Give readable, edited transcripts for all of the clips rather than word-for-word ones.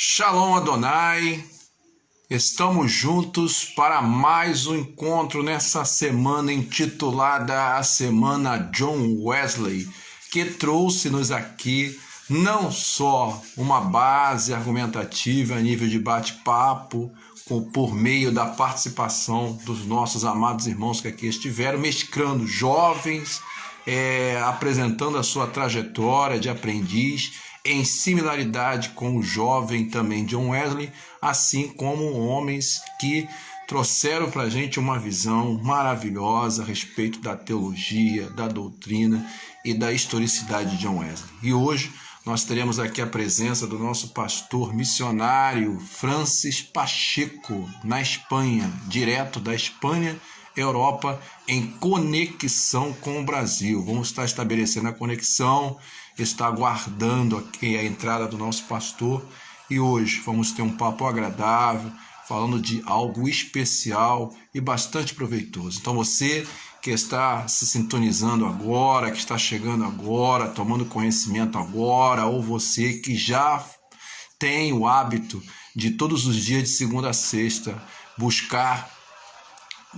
Shalom Adonai, estamos juntos para mais um encontro nessa semana intitulada a Semana John Wesley, que trouxe-nos aqui não só uma base argumentativa a nível de bate-papo, por meio da participação dos nossos amados irmãos que aqui estiveram, mesclando jovens, apresentando a sua trajetória de aprendiz, em similaridade com o jovem também John Wesley, assim como homens que trouxeram para a gente uma visão maravilhosa a respeito da teologia, da doutrina e da historicidade de John Wesley. E hoje nós teremos aqui a presença do nosso pastor missionário Francis Pacheco, na Espanha, direto da Espanha, Europa, em conexão com o Brasil. Vamos estar estabelecendo a conexão, está aguardando aqui a entrada do nosso pastor, e hoje vamos ter um papo agradável, falando de algo especial e bastante proveitoso. Então você que está se sintonizando agora, que está chegando agora, tomando conhecimento agora, ou você que já tem o hábito de todos os dias de segunda a sexta buscar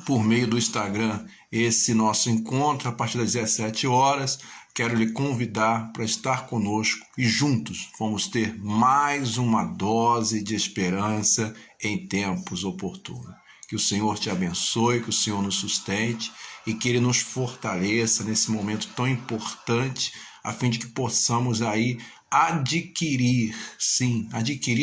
por meio do Instagram esse nosso encontro a partir das 17 horas, quero lhe convidar para estar conosco e juntos vamos ter mais uma dose de esperança em tempos oportunos. Que o Senhor te abençoe, que o Senhor nos sustente e que Ele nos fortaleça nesse momento tão importante, a fim de que possamos aí adquirir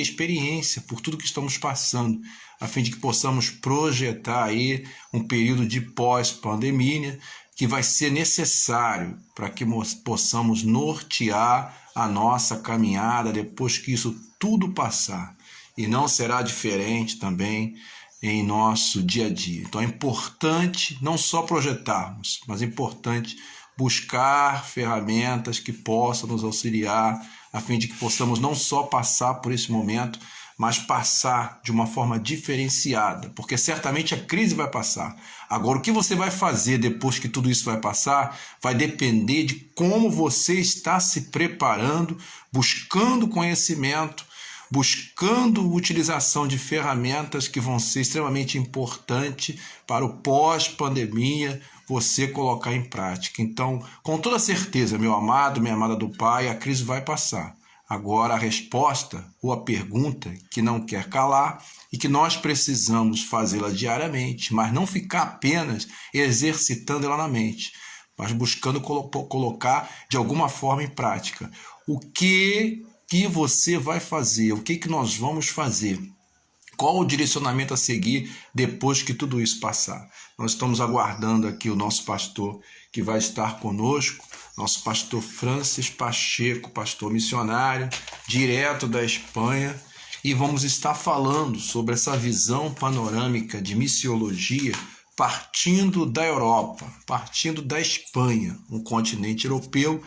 experiência por tudo que estamos passando, a fim de que possamos projetar aí um período de pós-pandemia que vai ser necessário para que possamos nortear a nossa caminhada depois que isso tudo passar. E não será diferente também em nosso dia a dia. Então é importante não só projetarmos, mas é importante buscar ferramentas que possam nos auxiliar, a fim de que possamos não só passar por esse momento, mas passar de uma forma diferenciada, porque certamente a crise vai passar. Agora, o que você vai fazer depois que tudo isso vai passar, vai depender de como você está se preparando, buscando conhecimento, buscando utilização de ferramentas que vão ser extremamente importantes para o pós-pandemia, você colocar em prática. Então, com toda certeza, meu amado, minha amada do Pai, a crise vai passar. Agora, a resposta ou a pergunta que não quer calar e que nós precisamos fazê-la diariamente, mas não ficar apenas exercitando ela na mente, mas buscando colocar de alguma forma em prática. O que você vai fazer? O que nós vamos fazer? Qual o direcionamento a seguir depois que tudo isso passar? Nós estamos aguardando aqui o nosso pastor que vai estar conosco, nosso pastor Francis Pacheco, pastor missionário, direto da Espanha, e vamos estar falando sobre essa visão panorâmica de missiologia partindo da Europa, partindo da Espanha, um continente europeu.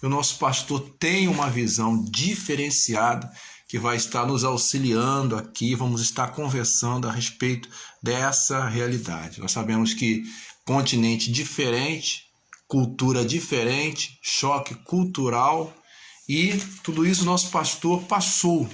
E o nosso pastor tem uma visão diferenciada que vai estar nos auxiliando aqui, vamos estar conversando a respeito dessa realidade. Nós sabemos que continente diferente, cultura diferente, choque cultural, e tudo isso nosso pastor passou,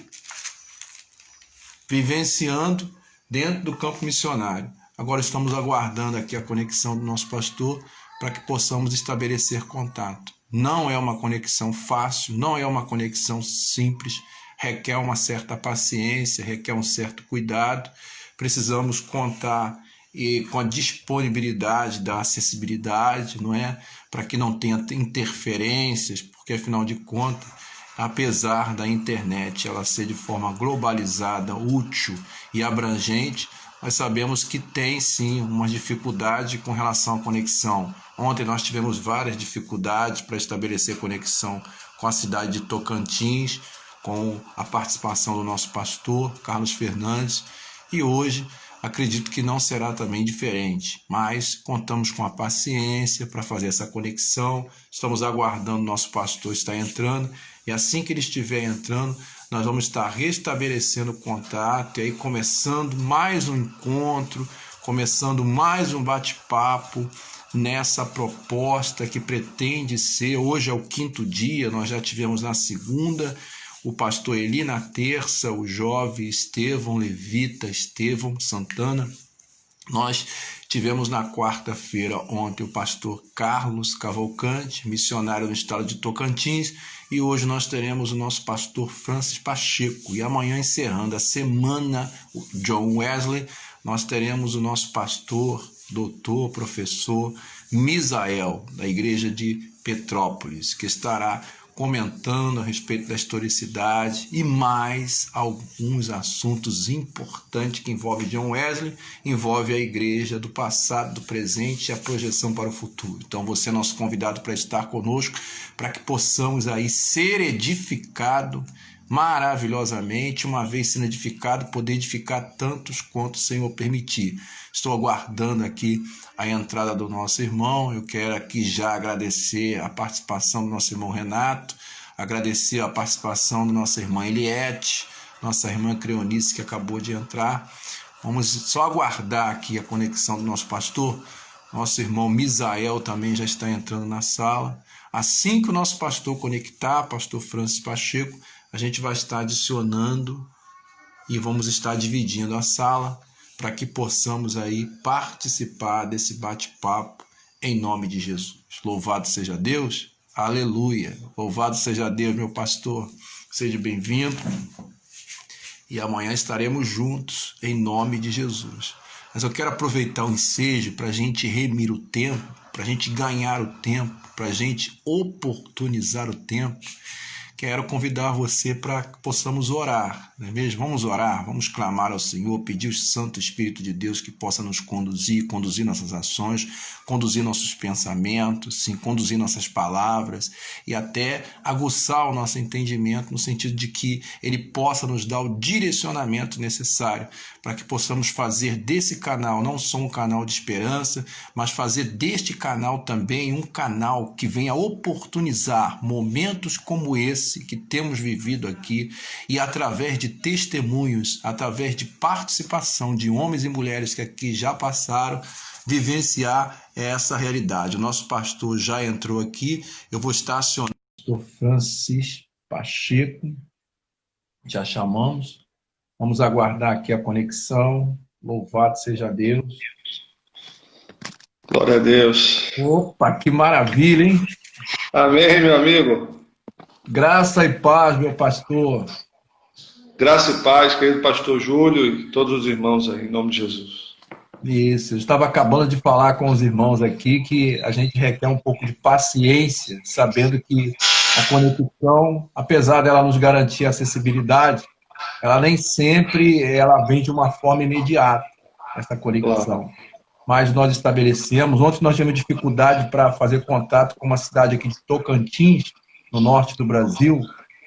vivenciando dentro do campo missionário. Agora estamos aguardando aqui a conexão do nosso pastor para que possamos estabelecer contato. Não é uma conexão fácil, não é uma conexão simples, requer uma certa paciência, requer um certo cuidado. Precisamos contar com a disponibilidade da acessibilidade, não é? Para que não tenha interferências, porque afinal de contas, apesar da internet ela ser de forma globalizada, útil e abrangente, nós sabemos que tem sim uma dificuldade com relação à conexão. Ontem nós tivemos várias dificuldades para estabelecer conexão com a cidade de Tocantins, com a participação do nosso pastor Carlos Fernandes, e hoje acredito que não será também diferente, mas contamos com a paciência para fazer essa conexão. Estamos aguardando o nosso pastor estar entrando, e assim que ele estiver entrando, nós vamos estar restabelecendo o contato e aí começando mais um encontro, começando mais um bate-papo nessa proposta que pretende ser, hoje é o 5º dia, nós já tivemos na segunda, o pastor Eli na terça, o jovem Estevão Levita, Estevão Santana. Nós tivemos na quarta-feira ontem o pastor Carlos Cavalcante, missionário no estado de Tocantins, e hoje nós teremos o nosso pastor Francis Pacheco. E amanhã, encerrando a semana, o John Wesley, nós teremos o nosso pastor, doutor, professor Misael, da igreja de Petrópolis, que estará comentando a respeito da historicidade e mais alguns assuntos importantes que envolvem John Wesley, envolve a igreja do passado, do presente e a projeção para o futuro. Então você é nosso convidado para estar conosco, para que possamos aí ser edificado maravilhosamente, uma vez sendo edificado, poder edificar tantos quanto o Senhor permitir. Estou aguardando aqui a entrada do nosso irmão. Eu quero aqui já agradecer a participação do nosso irmão Renato, agradecer a participação da nossa irmã Eliette, nossa irmã Creonice, que acabou de entrar. Vamos só aguardar aqui a conexão do nosso pastor. Nosso irmão Misael também já está entrando na sala. Assim que o nosso pastor conectar, pastor Francis Pacheco, a gente vai estar adicionando e vamos estar dividindo a sala para que possamos aí participar desse bate-papo em nome de Jesus. Louvado seja Deus, aleluia. Louvado seja Deus, meu pastor. Seja bem-vindo. E amanhã estaremos juntos em nome de Jesus. Mas eu quero aproveitar o ensejo para a gente remir o tempo, para a gente ganhar o tempo, para a gente oportunizar o tempo. Quero convidar você para que possamos orar, não é mesmo? Vamos orar, vamos clamar ao Senhor, pedir o Santo Espírito de Deus que possa nos conduzir nossas ações, conduzir nossos pensamentos, sim, conduzir nossas palavras e até aguçar o nosso entendimento no sentido de que Ele possa nos dar o direcionamento necessário para que possamos fazer desse canal não só um canal de esperança, mas fazer deste canal também um canal que venha oportunizar momentos como esse que temos vivido aqui e através de testemunhos, através de participação de homens e mulheres que aqui já passaram, vivenciar essa realidade. O nosso pastor já entrou aqui, eu vou estar acionando o pastor Francis Pacheco, já chamamos, vamos aguardar aqui a conexão, louvado seja Deus. Glória a Deus. Opa, que maravilha, hein? Amém, meu amigo. Graça e paz, meu pastor. Graça e paz, querido pastor Júlio e todos os irmãos aí, em nome de Jesus. Isso, eu estava acabando de falar com os irmãos aqui que a gente requer um pouco de paciência, sabendo que a conexão, apesar dela nos garantir acessibilidade, ela nem sempre ela vem de uma forma imediata, essa conexão. Claro. Mas nós estabelecemos, ontem nós tivemos dificuldade para fazer contato com uma cidade aqui de Tocantins, no norte do Brasil,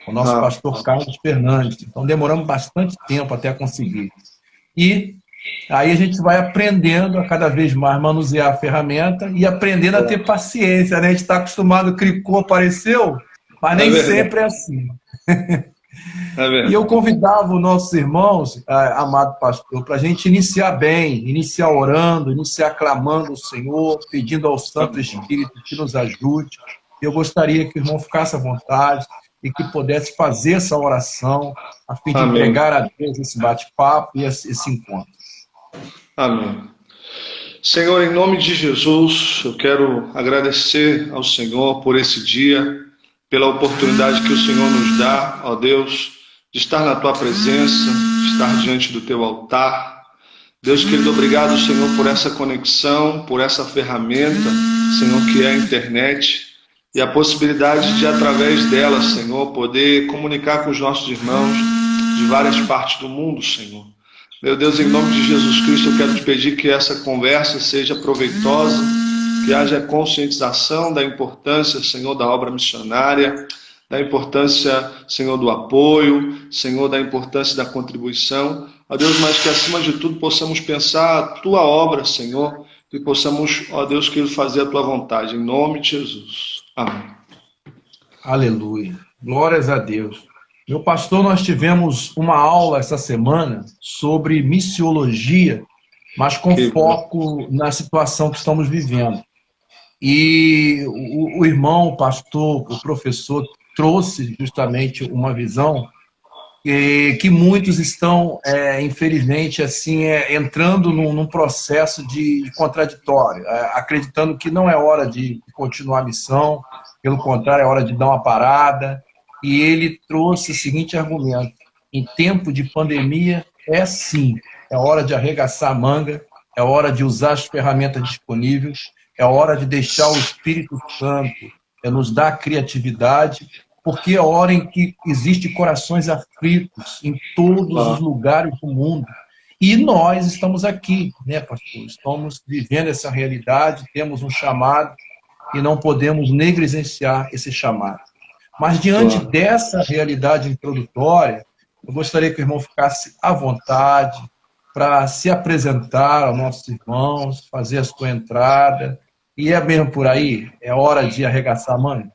o nosso pastor Carlos Fernandes. Então demoramos bastante tempo até conseguir. E aí a gente vai aprendendo a cada vez mais manusear a ferramenta e aprendendo a ter paciência, né? A gente está acostumado, o Cricô apareceu, mas nem sempre é assim. E eu convidava os nossos irmãos, amado pastor, para a gente iniciar bem, iniciar orando, iniciar clamando ao Senhor, pedindo ao Santo Espírito que nos ajude. Eu gostaria que o irmão ficasse à vontade e que pudesse fazer essa oração a fim de entregar a Deus esse bate-papo e esse encontro. Amém. Senhor, em nome de Jesus, eu quero agradecer ao Senhor por esse dia, pela oportunidade que o Senhor nos dá, ó Deus, de estar na Tua presença, de estar diante do Teu altar. Deus querido, obrigado, Senhor, por essa conexão, por essa ferramenta, Senhor, que é a internet, e a possibilidade de, através dela, Senhor, poder comunicar com os nossos irmãos de várias partes do mundo, Senhor. Meu Deus, em nome de Jesus Cristo, eu quero te pedir que essa conversa seja proveitosa, que haja conscientização da importância, Senhor, da obra missionária, da importância, Senhor, do apoio, Senhor, da importância da contribuição. Ó Deus, mas que acima de tudo possamos pensar a Tua obra, Senhor, que possamos, ó Deus, querido, fazer a Tua vontade, em nome de Jesus. Amém. Aleluia. Glórias a Deus. Meu pastor, nós tivemos uma aula essa semana sobre missiologia, mas com foco na situação que estamos vivendo. E o irmão, o pastor, o professor trouxe justamente uma visão que muitos estão, infelizmente, assim, entrando num processo de contraditório, acreditando que não é hora de continuar a missão, pelo contrário, é hora de dar uma parada. E ele trouxe o seguinte argumento: em tempo de pandemia, sim, é hora de arregaçar a manga, é hora de usar as ferramentas disponíveis, é hora de deixar o Espírito Santo nos dar criatividade, porque é hora em que existem corações aflitos em todos os lugares do mundo. E nós estamos aqui, né, pastor? Estamos vivendo essa realidade, temos um chamado e não podemos negligenciar esse chamado. Mas diante dessa realidade introdutória, eu gostaria que o irmão ficasse à vontade para se apresentar aos nossos irmãos, fazer a sua entrada. E é mesmo por aí? É hora de arregaçar a manga?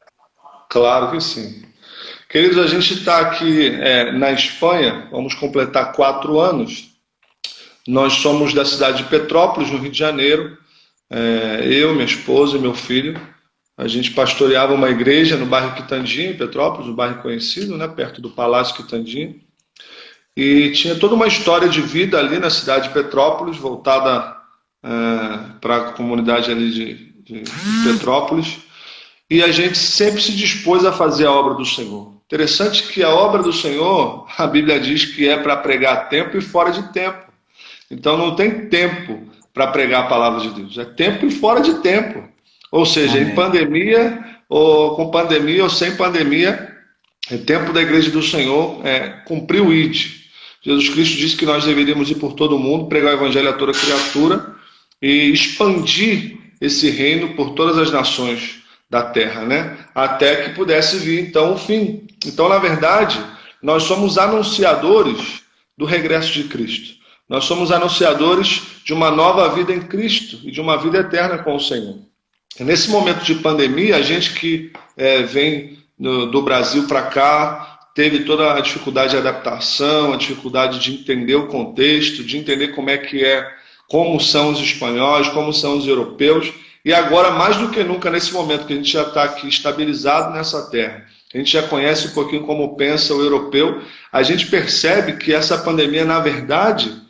Claro que sim. Queridos, a gente está aqui na Espanha, vamos completar 4 anos. Nós somos da cidade de Petrópolis, no Rio de Janeiro. Eu, minha esposa e meu filho. A gente pastoreava uma igreja no bairro Quitandinho, em Petrópolis, um bairro conhecido, né, perto do Palácio Quitandinho. E tinha toda uma história de vida ali na cidade de Petrópolis, voltada para a comunidade ali de Petrópolis. E a gente sempre se dispôs a fazer a obra do Senhor. Interessante que a obra do Senhor, a Bíblia diz que é para pregar a tempo e fora de tempo. Então não tem tempo para pregar a palavra de Deus. É tempo e fora de tempo. Ou seja, Amém. Em pandemia, ou com pandemia, ou sem pandemia, é tempo da igreja do Senhor cumprir o ID. Jesus Cristo disse que nós deveríamos ir por todo o mundo, pregar o evangelho a toda criatura e expandir esse reino por todas as nações da terra, né? Até que pudesse vir, então, o fim. Então, na verdade, nós somos anunciadores do regresso de Cristo. Nós somos anunciadores de uma nova vida em Cristo e de uma vida eterna com o Senhor. Nesse momento de pandemia, a gente que vem do Brasil para cá teve toda a dificuldade de adaptação, a dificuldade de entender o contexto, de entender como são os espanhóis, como são os europeus. E agora, mais do que nunca, nesse momento que a gente já está aqui estabilizado nessa terra, a gente já conhece um pouquinho como pensa o europeu, a gente percebe que essa pandemia, na verdade,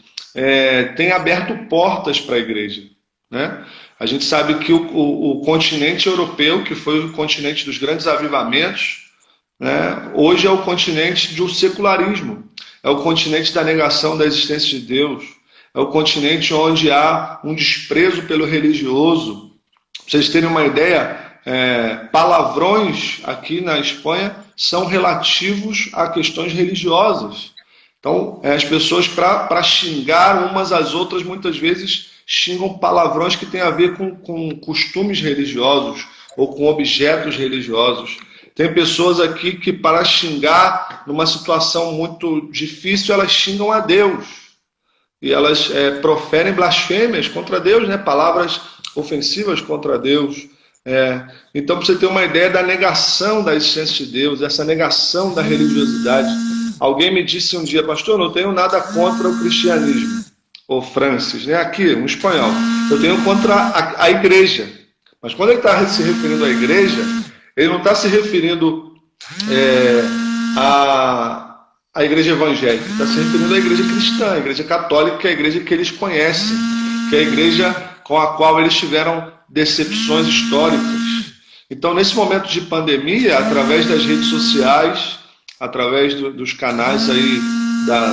tem aberto portas para a igreja, né? A gente sabe que o continente europeu, que foi o continente dos grandes avivamentos, né, hoje é o continente do secularismo, é o continente da negação da existência de Deus, é o continente onde há um desprezo pelo religioso. Para vocês terem uma ideia, palavrões aqui na Espanha são relativos a questões religiosas. Então, as pessoas, para xingar umas às outras, muitas vezes xingam palavrões que têm a ver com costumes religiosos ou com objetos religiosos. Tem pessoas aqui que, para xingar numa situação muito difícil, elas xingam a Deus. E elas proferem blasfêmias contra Deus, né? Palavras ofensivas contra Deus. Então, para você ter uma ideia da negação da existência de Deus, essa negação da religiosidade. Alguém me disse um dia, pastor, não tenho nada contra o cristianismo. Ou Francis, né? Aqui, um espanhol. Eu tenho contra a igreja. Mas quando ele está se referindo à igreja, ele não está se referindo à igreja evangélica. Ele está se referindo à igreja cristã, à igreja católica, que é a igreja que eles conhecem, que é a igreja com a qual eles tiveram decepções históricas. Então, nesse momento de pandemia, através das redes sociais, através dos canais aí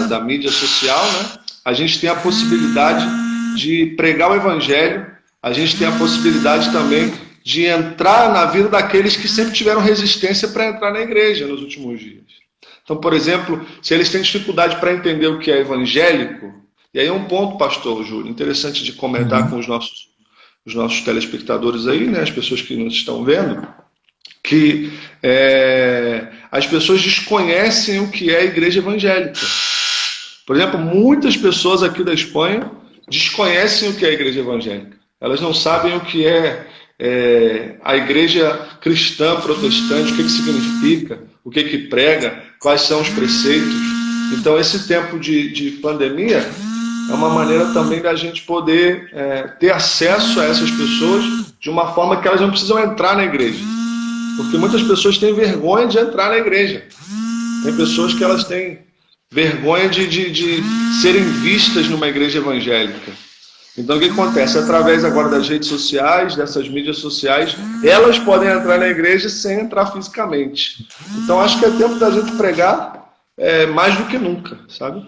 da mídia social, né? A gente tem a possibilidade de pregar o evangelho, a gente tem a possibilidade também de entrar na vida daqueles que sempre tiveram resistência para entrar na igreja nos últimos dias. Então, por exemplo, se eles têm dificuldade para entender o que é evangélico, e aí é um ponto, pastor Júlio, interessante de comentar com os nossos telespectadores aí, né, as pessoas que nos estão vendo, que as pessoas desconhecem o que é a igreja evangélica. Por exemplo, muitas pessoas aqui da Espanha desconhecem o que é a igreja evangélica. Elas não sabem o que é a igreja cristã protestante, o que significa, o que prega, quais são os preceitos. Então, esse tempo de pandemia é uma maneira também da gente poder ter acesso a essas pessoas de uma forma que elas não precisam entrar na igreja. Porque muitas pessoas têm vergonha de entrar na igreja. Tem pessoas que elas têm vergonha de serem vistas numa igreja evangélica. Então o que acontece? Através agora das redes sociais, dessas mídias sociais, elas podem entrar na igreja sem entrar fisicamente. Então acho que é tempo da gente pregar mais do que nunca, sabe?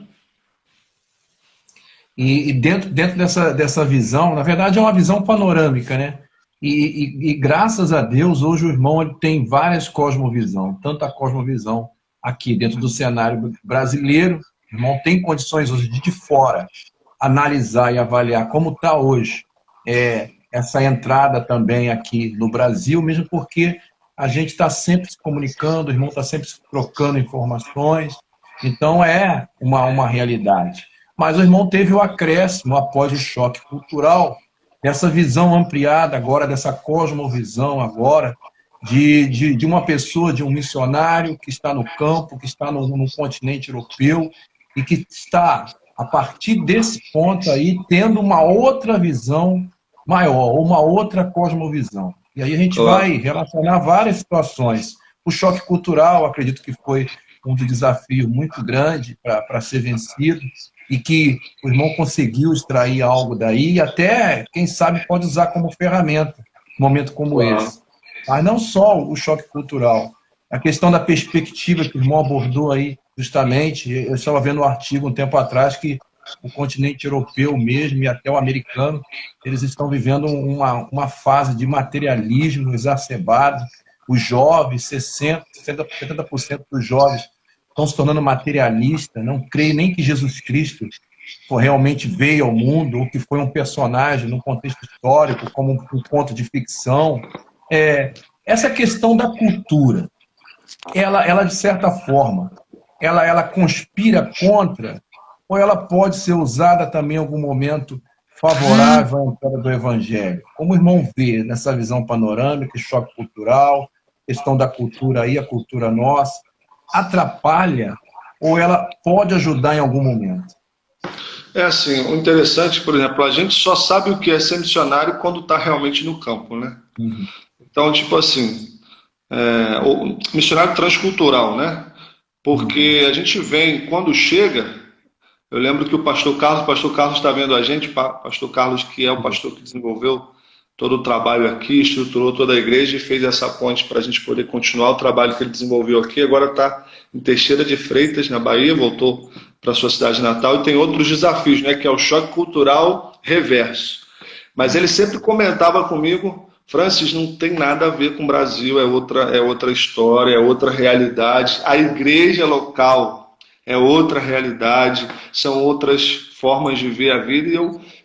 E dentro dessa visão, na verdade é uma visão panorâmica, né? E graças a Deus, hoje o irmão ele tem várias cosmovisões, tanto a cosmovisão aqui dentro do cenário brasileiro, o irmão tem condições hoje de fora analisar e avaliar como está hoje essa entrada também aqui no Brasil, mesmo porque a gente está sempre se comunicando, o irmão está sempre trocando informações, então é uma realidade. Mas o irmão teve o acréscimo após o choque cultural, dessa visão ampliada agora, dessa cosmovisão agora, de uma pessoa, de um missionário que está no campo, que está no continente europeu e que está, a partir desse ponto aí, tendo uma outra visão maior, uma outra cosmovisão. E aí a gente vai relacionar várias situações. O choque cultural, acredito que foi um desafio muito grande para ser vencido, e que o irmão conseguiu extrair algo daí, e até, quem sabe, pode usar como ferramenta, num momento como esse. Mas não só o choque cultural, a questão da perspectiva que o irmão abordou aí, justamente, eu estava vendo um artigo um tempo atrás que o continente europeu mesmo, e até o americano, eles estão vivendo uma fase de materialismo exacerbado, os jovens, 70% dos jovens estão se tornando materialistas, não creem nem que Jesus Cristo realmente veio ao mundo, ou que foi um personagem num contexto histórico, como um conto de ficção. Essa questão da cultura, ela de certa forma, ela conspira contra, ou ela pode ser usada também em algum momento favorável à entrada do Evangelho? Como o irmão vê nessa visão panorâmica, choque cultural, questão da cultura aí, a cultura nossa, atrapalha ou ela pode ajudar em algum momento? É assim, o interessante, por exemplo, a gente só sabe o que é ser missionário quando está realmente no campo, né? Uhum. Então, tipo assim, o missionário transcultural, né? Porque a gente vem, quando chega, eu lembro que o pastor Carlos está vendo a gente, pastor Carlos, que é o pastor que desenvolveu todo o trabalho aqui, estruturou toda a igreja e fez essa ponte para a gente poder continuar o trabalho que ele desenvolveu aqui. Agora está em Teixeira de Freitas, na Bahia, voltou para a sua cidade natal e tem outros desafios, né, que é o choque cultural reverso. Mas ele sempre comentava comigo, Francis, não tem nada a ver com o Brasil, é outra história, é outra realidade. A igreja local é outra realidade, são outras formas de ver a vida.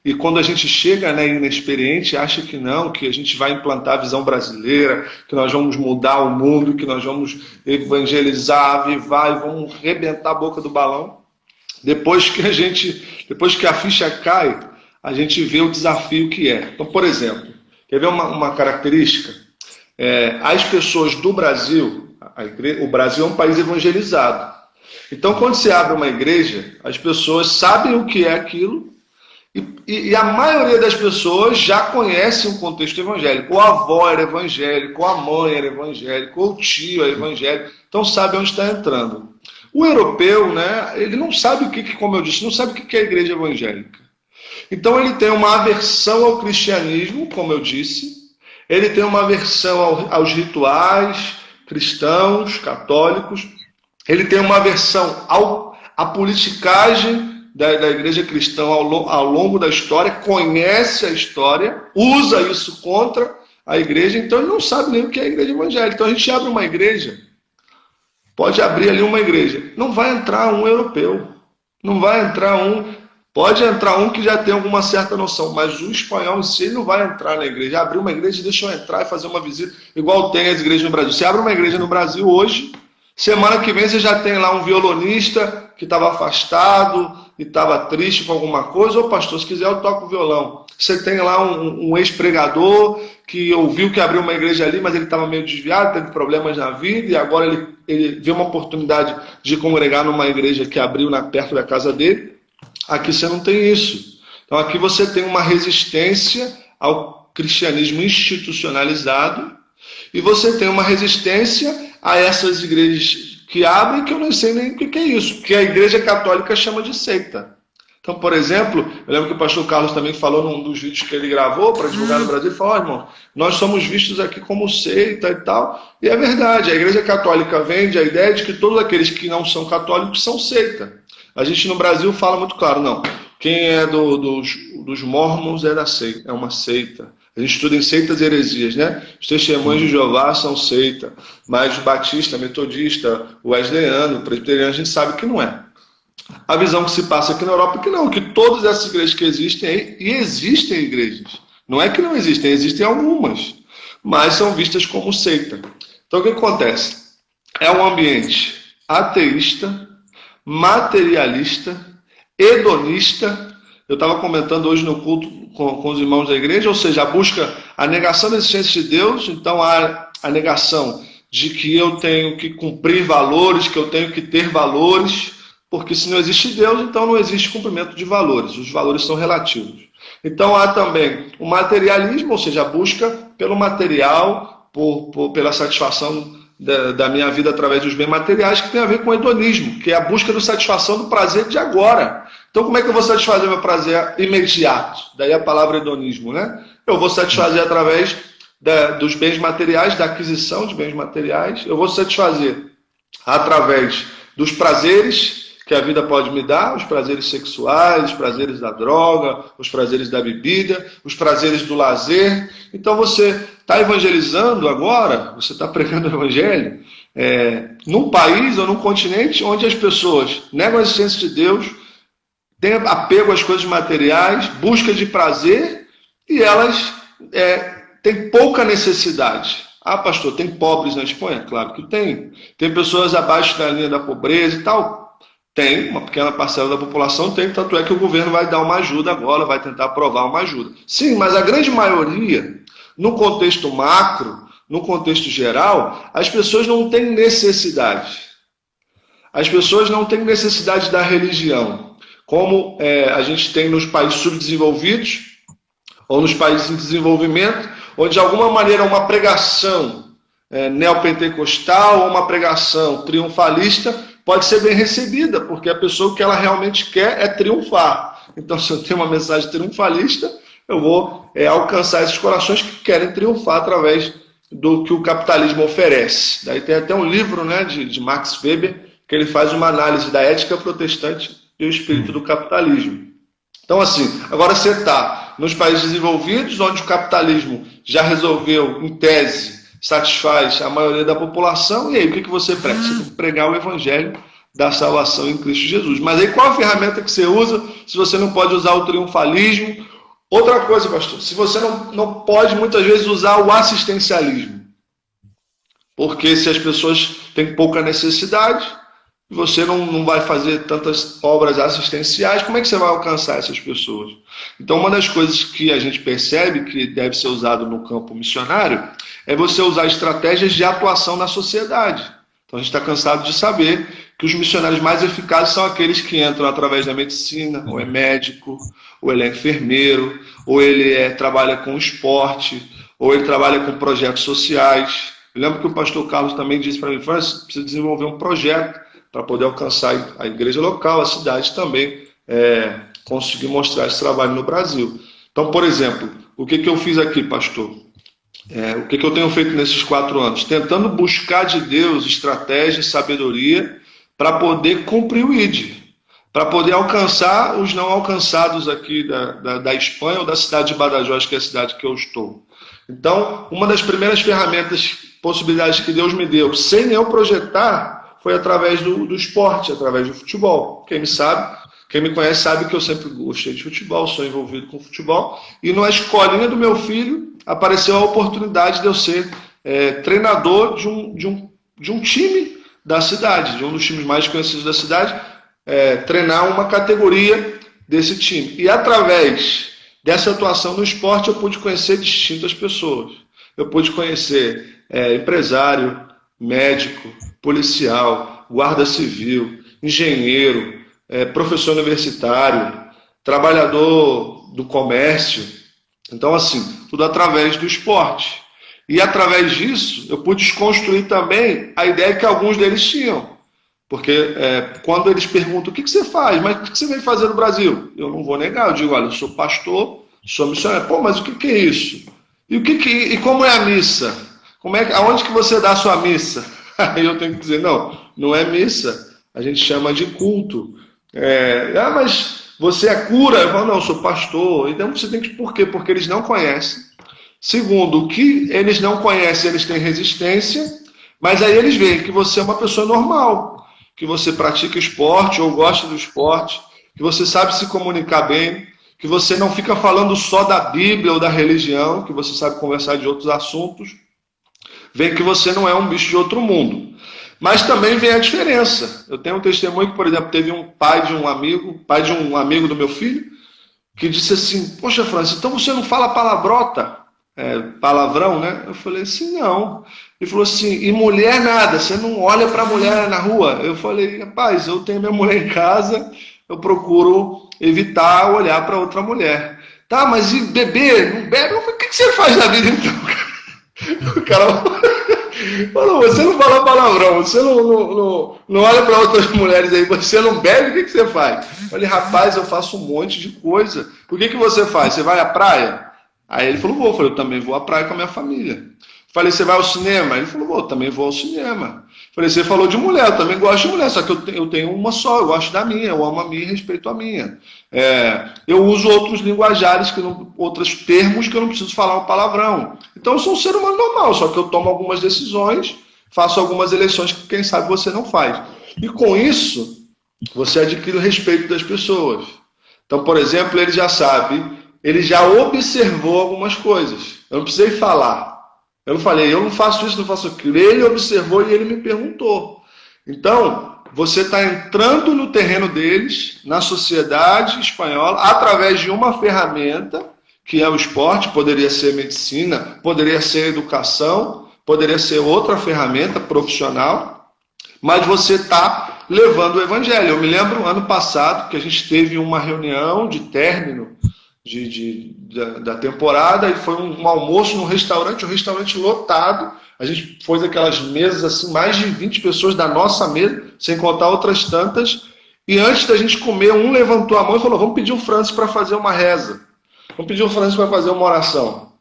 E quando a gente chega, né, inexperiente, acha que não, que a gente vai implantar a visão brasileira, que nós vamos mudar o mundo, que nós vamos evangelizar, avivar e vamos rebentar a boca do balão. Depois que a ficha cai, a gente vê o desafio que é. Então, por exemplo, quer ver uma característica? As pessoas do Brasil, o Brasil é um país evangelizado. Então, quando se abre uma igreja, as pessoas sabem o que é aquilo e a maioria das pessoas já conhece o contexto evangélico. O avó era evangélico, a mãe era evangélica, o tio era evangélico. Então, sabe onde está entrando. O europeu, né, ele não sabe como eu disse, não sabe o que é a igreja evangélica. Então, ele tem uma aversão ao cristianismo, como eu disse. Ele tem uma aversão aos rituais cristãos, católicos. Ele tem uma aversão à politicagem da igreja cristã ao longo da história, conhece a história, usa isso contra a igreja, então ele não sabe nem o que é a igreja evangélica. Então a gente abre uma igreja, pode abrir ali uma igreja, não vai entrar um europeu, não vai entrar pode entrar um que já tem alguma certa noção, mas o espanhol em si não vai entrar na igreja. Abrir uma igreja, deixa eu entrar e fazer uma visita, igual tem as igrejas no Brasil. Você abre uma igreja no Brasil hoje, semana que vem você já tem lá um violonista que estava afastado e estava triste com alguma coisa. Ô pastor, se quiser eu toco violão. Você tem lá um ex-pregador que ouviu que abriu uma igreja ali, mas ele estava meio desviado, teve problemas na vida e agora ele viu uma oportunidade de congregar numa igreja que abriu perto da casa dele. Aqui você não tem isso. Então aqui você tem uma resistência ao cristianismo institucionalizado E você tem uma resistência a essas igrejas que abrem, que eu não sei nem o que é isso, que a Igreja Católica chama de seita. Então, por exemplo, eu lembro que o pastor Carlos também falou num dos vídeos que ele gravou para divulgar no Brasil, falou, irmão, nós somos vistos aqui como seita e tal. E é verdade, a Igreja Católica vende a ideia de que todos aqueles que não são católicos são seita. A gente no Brasil fala muito claro, não, quem é dos mormons é da seita, é uma seita. A gente estuda em seitas e heresias, né? Os testemunhos de Jeová são seita, mas batista, metodista, wesleyano, presbiteriano, a gente sabe que não é. A visão que se passa aqui na Europa é que não, que todas essas igrejas que existem, e existem igrejas. Não é que não existem, existem algumas, mas são vistas como seita. Então o que acontece? É um ambiente ateísta, materialista, hedonista. Eu estava comentando hoje no culto com os irmãos da igreja, ou seja, a negação da existência de Deus, então a negação de que eu tenho que cumprir valores, que eu tenho que ter valores, porque se não existe Deus, então não existe cumprimento de valores, os valores são relativos. Então há também o materialismo, ou seja, a busca pelo material, pela satisfação da minha vida através dos bens materiais, que tem a ver com o hedonismo, que é a busca da satisfação do prazer de agora. Então como é que eu vou satisfazer meu prazer imediato? Daí a palavra hedonismo, né? Eu vou satisfazer através dos bens materiais, da aquisição de bens materiais, eu vou satisfazer através dos prazeres que a vida pode me dar, os prazeres sexuais, os prazeres da droga, os prazeres da bebida, os prazeres do lazer. Então você está evangelizando agora, você está pregando o evangelho, num país ou num continente onde as pessoas negam a existência de Deus, têm apego às coisas materiais, busca de prazer, e elas têm pouca necessidade. Ah, pastor, tem pobres na Espanha? Claro que tem. Tem pessoas abaixo da linha da pobreza e tal? Tem, uma pequena parcela da população tem, tanto é que o governo vai dar uma ajuda agora, vai tentar aprovar uma ajuda. Sim, mas a grande maioria, no contexto macro, no contexto geral, as pessoas não têm necessidade. As pessoas não têm necessidade da religião, como a gente tem nos países subdesenvolvidos, ou nos países em desenvolvimento, onde de alguma maneira uma pregação neopentecostal ou uma pregação triunfalista pode ser bem recebida, porque a pessoa que ela realmente quer é triunfar. Então, se eu tenho uma mensagem triunfalista, eu vou alcançar esses corações que querem triunfar através do que o capitalismo oferece. Daí tem até um livro, né, de Max Weber, que ele faz uma análise da ética protestante e o espírito do capitalismo. Então, assim, agora você está nos países desenvolvidos, onde o capitalismo já resolveu, em tese, satisfaz a maioria da população, e aí o que você prega? Você tem que pregar o evangelho da salvação em Cristo Jesus. Mas aí qual a ferramenta que você usa se você não pode usar o triunfalismo? Outra coisa, pastor, se você não pode muitas vezes usar o assistencialismo, porque se as pessoas têm pouca necessidade, você não vai fazer tantas obras assistenciais, como é que você vai alcançar essas pessoas? Então, uma das coisas que a gente percebe que deve ser usado no campo missionário é você usar estratégias de atuação na sociedade. Então, a gente está cansado de saber que os missionários mais eficazes são aqueles que entram através da medicina, ou é médico, ou ele é enfermeiro, ou ele trabalha com esporte, ou ele trabalha com projetos sociais. Eu lembro que o pastor Carlos também disse para mim, você precisa desenvolver um projeto para poder alcançar a igreja local, a cidade também, conseguir mostrar esse trabalho no Brasil. Então, por exemplo, o que eu fiz aqui, pastor? O que eu tenho feito nesses 4 anos? Tentando buscar de Deus estratégia e sabedoria para poder cumprir o ID, para poder alcançar os não alcançados aqui da Espanha ou da cidade de Badajoz, que é a cidade que eu estou. Então, uma das primeiras ferramentas, possibilidades que Deus me deu, sem eu projetar, foi através do esporte, através do futebol. Quem me conhece sabe que eu sempre gostei de futebol, sou envolvido com futebol. E na escolinha do meu filho apareceu a oportunidade de eu ser treinador de um time da cidade, de um dos times mais conhecidos da cidade, treinar uma categoria desse time. E através dessa atuação no esporte eu pude conhecer distintas pessoas. Eu pude conhecer empresário, médico, policial, guarda civil, engenheiro, professor universitário, trabalhador do comércio. Então, assim, tudo através do esporte. E através disso, eu pude desconstruir também a ideia que alguns deles tinham. Porque quando eles perguntam, o que você faz? Mas o que você veio fazer no Brasil? Eu não vou negar, eu digo, olha, eu sou pastor, sou missionário. Pô, mas o que é isso? E como é a missa? Aonde que você dá a sua missa? Aí eu tenho que dizer, não é missa, a gente chama de culto. Mas você é cura? Eu falo, não, eu sou pastor. Então você tem que, por quê? Porque eles não conhecem. Segundo, o que eles não conhecem, eles têm resistência, mas aí eles veem que você é uma pessoa normal, que você pratica esporte ou gosta do esporte, que você sabe se comunicar bem, que você não fica falando só da Bíblia ou da religião, que você sabe conversar de outros assuntos, vê que você não é um bicho de outro mundo. Mas também vem a diferença. Eu tenho um testemunho que, por exemplo, teve um pai de um amigo do meu filho, que disse assim, poxa, Francis, então você não fala palavrota? Palavrão, né? Eu falei assim, não. Ele falou assim, e mulher nada, você não olha para mulher na rua? Eu falei, rapaz, eu tenho minha mulher em casa, eu procuro evitar olhar para outra mulher. Tá, mas e beber? Não bebe? Eu falei, o que você faz na vida então? O cara falou, você não fala palavrão, você não olha para outras mulheres aí, você não bebe, o que você faz? Eu falei, rapaz, eu faço um monte de coisa. O que você faz? Você vai à praia? Aí ele falou, vou. Eu falei, eu também vou à praia com a minha família. Falei, você vai ao cinema? Ele falou, eu também vou ao cinema. Falei, você falou de mulher, eu também gosto de mulher, só que eu tenho uma só, eu gosto da minha, eu amo a minha e respeito a minha. Eu uso outros linguajares, outros termos que eu não preciso falar um palavrão. Então eu sou um ser humano normal, só que eu tomo algumas decisões, faço algumas eleições que quem sabe você não faz. E com isso, você adquire o respeito das pessoas. Então, por exemplo, ele já sabe, ele já observou algumas coisas. Eu não precisei falar. Eu não falei, eu não faço isso, não faço aquilo. Ele observou e ele me perguntou. Então, você está entrando no terreno deles, na sociedade espanhola, através de uma ferramenta, que é o esporte, poderia ser medicina, poderia ser educação, poderia ser outra ferramenta profissional, mas você está levando o evangelho. Eu me lembro, ano passado, que a gente teve uma reunião de término da temporada e foi um almoço num restaurante, um restaurante lotado. A gente pôs aquelas mesas assim, mais de 20 pessoas da nossa mesa, sem contar outras tantas. E antes da gente comer, um levantou a mão e falou, vamos pedir o Francis para fazer uma reza. Vamos pedir o Francis para fazer uma oração.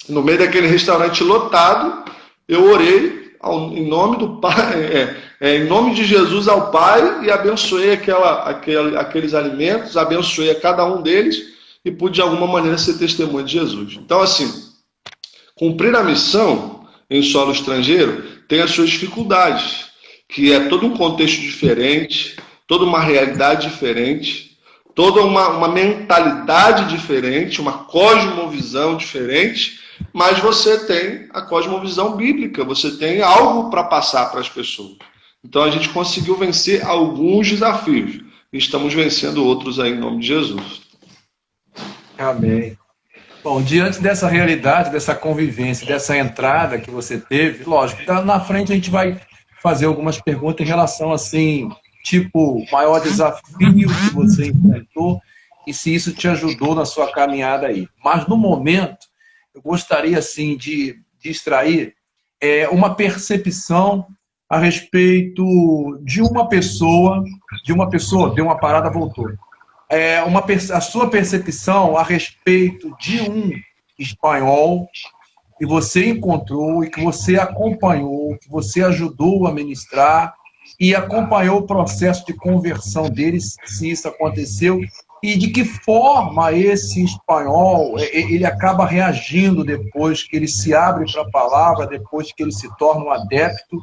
No meio daquele restaurante lotado, eu orei em nome do Pai, em nome de Jesus ao Pai, e abençoei aqueles alimentos, abençoei a cada um deles, e pude de alguma maneira ser testemunha de Jesus. Então, assim, cumprir a missão em solo estrangeiro tem as suas dificuldades, que é todo um contexto diferente, toda uma realidade diferente, toda uma mentalidade diferente, uma cosmovisão diferente, mas você tem a cosmovisão bíblica, você tem algo para passar para as pessoas. Então a gente conseguiu vencer alguns desafios e estamos vencendo outros aí em nome de Jesus. Amém. Bom, diante dessa realidade, dessa convivência, dessa entrada que você teve, lógico, na frente a gente vai fazer algumas perguntas em relação, assim, tipo, maior desafio que você enfrentou e se isso te ajudou na sua caminhada aí. Mas, no momento, eu gostaria, assim, de extrair uma percepção a respeito de uma pessoa, deu uma parada, voltou. A sua percepção a respeito de um espanhol que você encontrou e que você acompanhou, que você ajudou a ministrar e acompanhou o processo de conversão deles, se isso aconteceu, e de que forma esse espanhol ele acaba reagindo depois que ele se abre para a palavra, depois que ele se torna um adepto,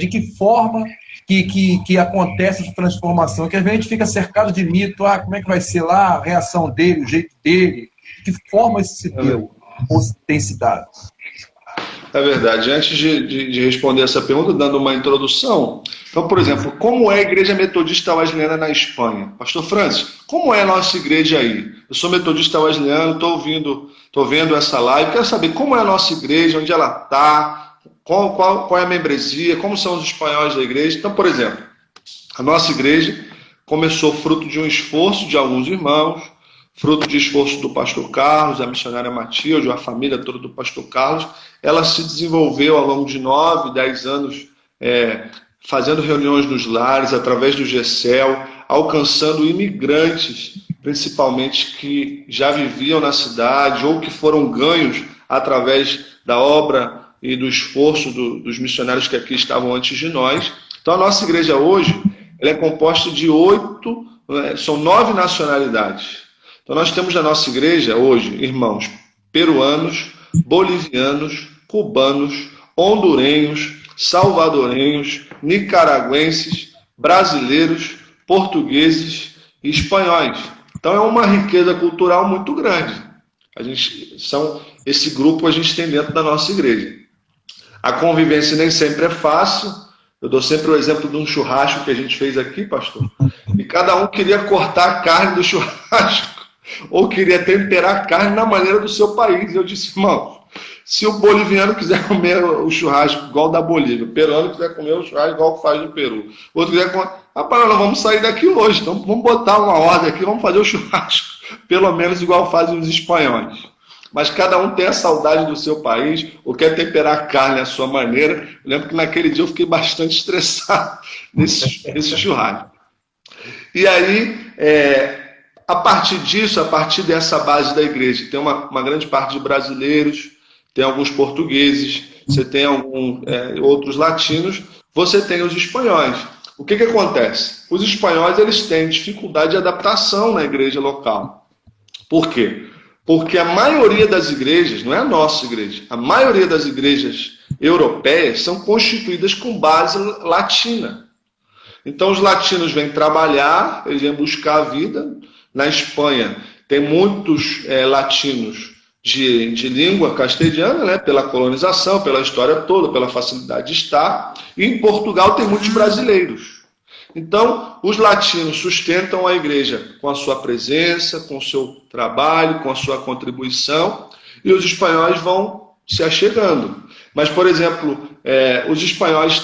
de que forma que acontece essa transformação, que às vezes a gente fica cercado de mito, como é que vai ser lá a reação dele, o jeito dele, de que forma isso se deu, ou tem se dado? É verdade. Antes de responder essa pergunta, dando uma introdução, então, por exemplo, como é a Igreja Metodista Wesleyana na Espanha? Pastor Francis, como é a nossa igreja aí? Eu sou metodista wesleyano, estou vendo essa live, quero saber como é a nossa igreja, onde ela está, qual é a membresia, como são os espanhóis da igreja. Então, por exemplo, a nossa igreja começou fruto de um esforço de alguns irmãos, fruto de esforço do pastor Carlos, a missionária Matilde, a família toda do pastor Carlos. Ela se desenvolveu ao longo de 9, 10 anos, fazendo reuniões nos lares, através do GECEL, alcançando imigrantes, principalmente que já viviam na cidade ou que foram ganhos através da obra e do esforço dos missionários que aqui estavam antes de nós. Então a nossa igreja hoje ela é composta de 9 nacionalidades. Então nós temos na nossa igreja hoje irmãos peruanos, bolivianos, cubanos, hondurenhos, salvadorenhos, nicaragüenses, brasileiros, portugueses e espanhóis. Então é uma riqueza cultural muito grande. Esse grupo a gente tem dentro da nossa igreja. A convivência nem sempre é fácil. Eu dou sempre o exemplo de um churrasco que a gente fez aqui, pastor. E cada um queria cortar a carne do churrasco ou queria temperar a carne na maneira do seu país. Eu disse, irmão, se o boliviano quiser comer o churrasco igual da Bolívia, o peruano quiser comer o churrasco igual que faz no Peru, o outro quiser comer... Rapaz, nós vamos sair daqui hoje, então vamos botar uma ordem aqui, vamos fazer o churrasco, pelo menos igual fazem os espanhóis. Mas cada um tem a saudade do seu país, ou quer temperar a carne à sua maneira. Eu lembro que naquele dia eu fiquei bastante estressado nesse churrasco. E aí, a partir disso, a partir dessa base da igreja, tem uma grande parte de brasileiros, tem alguns portugueses, você tem outros latinos, você tem os espanhóis. O que acontece? Os espanhóis eles têm dificuldade de adaptação na igreja local. Por quê? Porque a maioria das igrejas, não é a nossa igreja, a maioria das igrejas europeias são constituídas com base latina. Então os latinos vêm trabalhar, eles vêm buscar a vida. Na Espanha tem muitos latinos de língua castelhana, né, pela colonização, pela história toda, pela facilidade de estar. E em Portugal tem muitos brasileiros. Então, os latinos sustentam a igreja com a sua presença, com o seu trabalho, com a sua contribuição, e os espanhóis vão se achegando. Mas, por exemplo, os espanhóis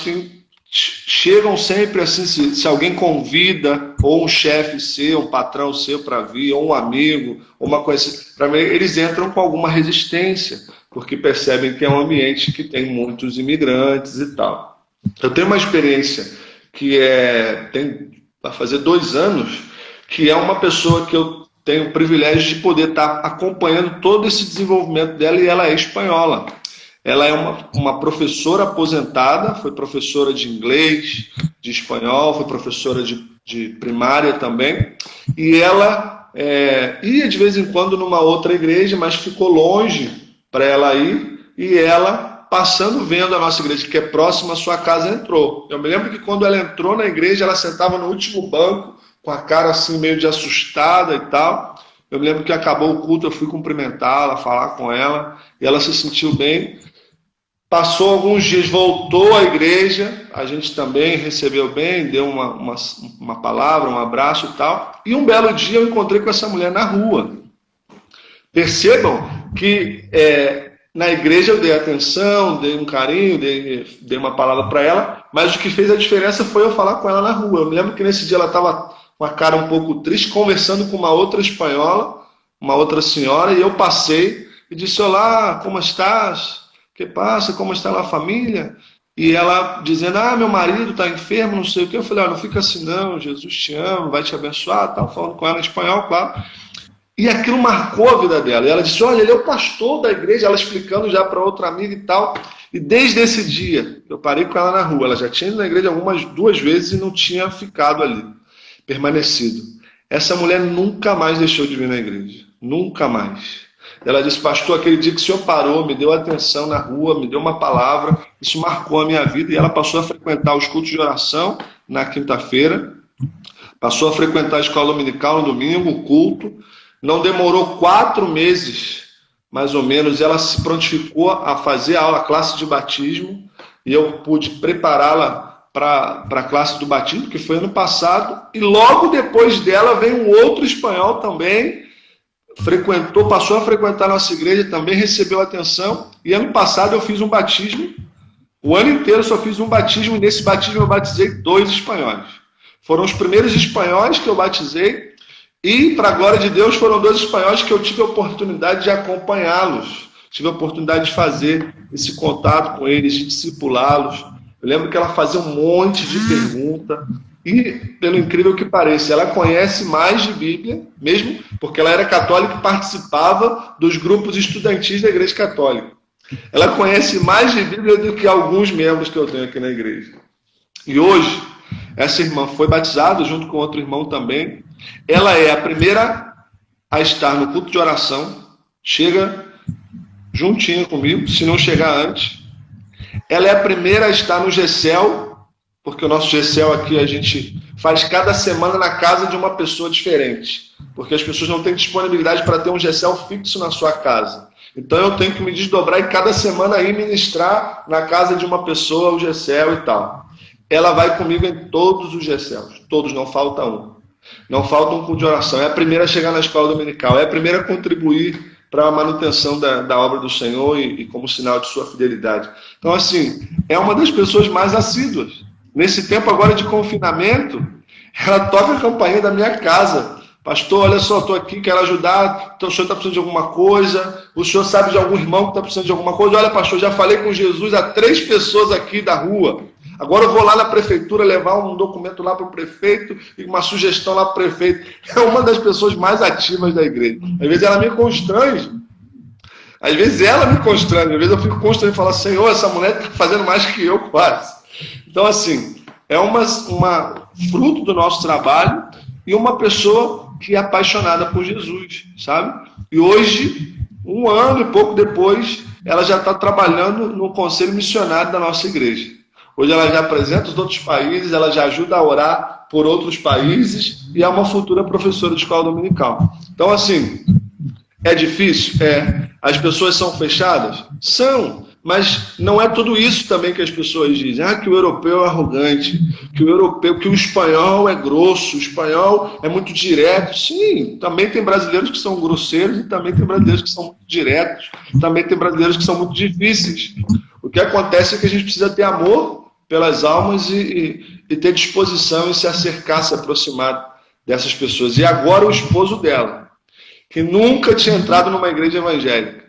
chegam sempre assim, se alguém convida, ou um chefe seu, um patrão seu para vir, ou um amigo, ou uma coisa assim, para mim, eles entram com alguma resistência, porque percebem que é um ambiente que tem muitos imigrantes e tal. Eu tenho uma experiência que vai fazer 2 anos, que é uma pessoa que eu tenho o privilégio de poder estar acompanhando todo esse desenvolvimento dela, e ela é espanhola. Ela é uma professora aposentada, foi professora de inglês, de espanhol, foi professora de primária também, e ela ia de vez em quando numa outra igreja, mas ficou longe para ela ir, e ela, passando vendo a nossa igreja, que é próxima à sua casa, entrou. Eu me lembro que quando ela entrou na igreja, ela sentava no último banco, com a cara assim meio de assustada e tal. Eu me lembro que acabou o culto, eu fui cumprimentá-la, falar com ela, e ela se sentiu bem. Passou alguns dias, voltou à igreja, a gente também recebeu bem, deu uma palavra, um abraço e tal. E um belo dia eu encontrei com essa mulher na rua. Percebam que na igreja eu dei atenção, dei um carinho, dei uma palavra para ela, mas o que fez a diferença foi eu falar com ela na rua. Eu me lembro que nesse dia ela estava com a cara um pouco triste, conversando com uma outra espanhola, uma outra senhora, e eu passei e disse, olá, como estás? Que passa? Como está lá a família? E ela dizendo, meu marido está enfermo, não sei o que. Eu falei, não fica assim não, Jesus te ama, vai te abençoar, tal, falando com ela em espanhol, claro. E aquilo marcou a vida dela. E ela disse, olha, ele é o pastor da igreja, ela explicando já para outra amiga e tal. E desde esse dia, eu parei com ela na rua. Ela já tinha ido na igreja 2 vezes e não tinha ficado ali, permanecido. Essa mulher nunca mais deixou de vir na igreja. Nunca mais. Ela disse, pastor, aquele dia que o senhor parou, me deu atenção na rua, me deu uma palavra, isso marcou a minha vida. E ela passou a frequentar os cultos de oração na quinta-feira, passou a frequentar a escola dominical no domingo, o culto. Não demorou 4 meses, mais ou menos, ela se prontificou a fazer a classe de batismo, e eu pude prepará-la para a classe do batismo, que foi ano passado, e logo depois dela veio um outro espanhol também, passou a frequentar a nossa igreja, também recebeu atenção, e ano passado eu fiz um batismo, o ano inteiro eu só fiz um batismo, e nesse batismo eu batizei 2 espanhóis. Foram os primeiros espanhóis que eu batizei, E, para a glória de Deus, foram 2 espanhóis que eu tive a oportunidade de acompanhá-los. Tive a oportunidade de fazer esse contato com eles, de discipulá-los. Eu lembro que ela fazia um monte de pergunta. E, pelo incrível que pareça, ela conhece mais de Bíblia, mesmo porque ela era católica e participava dos grupos estudantis da Igreja Católica. Ela conhece mais de Bíblia do que alguns membros que eu tenho aqui na igreja. E hoje, essa irmã foi batizada junto com outro irmão também. Ela é a primeira a estar no culto de oração. Chega juntinha comigo, se não chegar antes. Ela é a primeira a estar no GCEL, porque o nosso GCEL aqui a gente faz cada semana na casa de uma pessoa diferente. Porque as pessoas não têm disponibilidade para ter um GCEL fixo na sua casa. Então eu tenho que me desdobrar e cada semana ir ministrar na casa de uma pessoa o GCEL e tal. Ela vai comigo em todos os GCELs. Todos, não falta um. Não falta um culto de oração. É a primeira a chegar na escola dominical. É a primeira a contribuir para a manutenção da obra do Senhor e como sinal de sua fidelidade. Então, assim, é uma das pessoas mais assíduas. Nesse tempo agora de confinamento, ela toca a campainha da minha casa. Pastor, olha só, estou aqui, quero ajudar, então, o senhor está precisando de alguma coisa, o senhor sabe de algum irmão que está precisando de alguma coisa? Olha, pastor, já falei com Jesus a 3 pessoas aqui da rua. Agora eu vou lá na prefeitura levar um documento lá para o prefeito e uma sugestão lá para o prefeito. É uma das pessoas mais ativas da igreja. Às vezes ela me constrange. Às vezes ela me constrange. Às vezes eu fico constrangido e falo, Senhor, essa mulher está fazendo mais que eu quase. Então, assim, é uma fruto do nosso trabalho e uma pessoa que é apaixonada por Jesus, sabe? E hoje, 1 ano e pouco depois, ela já está trabalhando no conselho missionário da nossa igreja. Hoje ela já apresenta os outros países, ela já ajuda a orar por outros países e é uma futura professora de escola dominical. Então, assim, é difícil? É. As pessoas são fechadas? São. Mas não é tudo isso também que as pessoas dizem. Ah, que o europeu é arrogante, que o espanhol é grosso, o espanhol é muito direto. Sim, também tem brasileiros que são grosseiros e também tem brasileiros que são muito diretos. Também tem brasileiros que são muito difíceis. O que acontece é que a gente precisa ter amor pelas almas e ter disposição em se acercar, se aproximar dessas pessoas. E agora o esposo dela, que nunca tinha entrado numa igreja evangélica,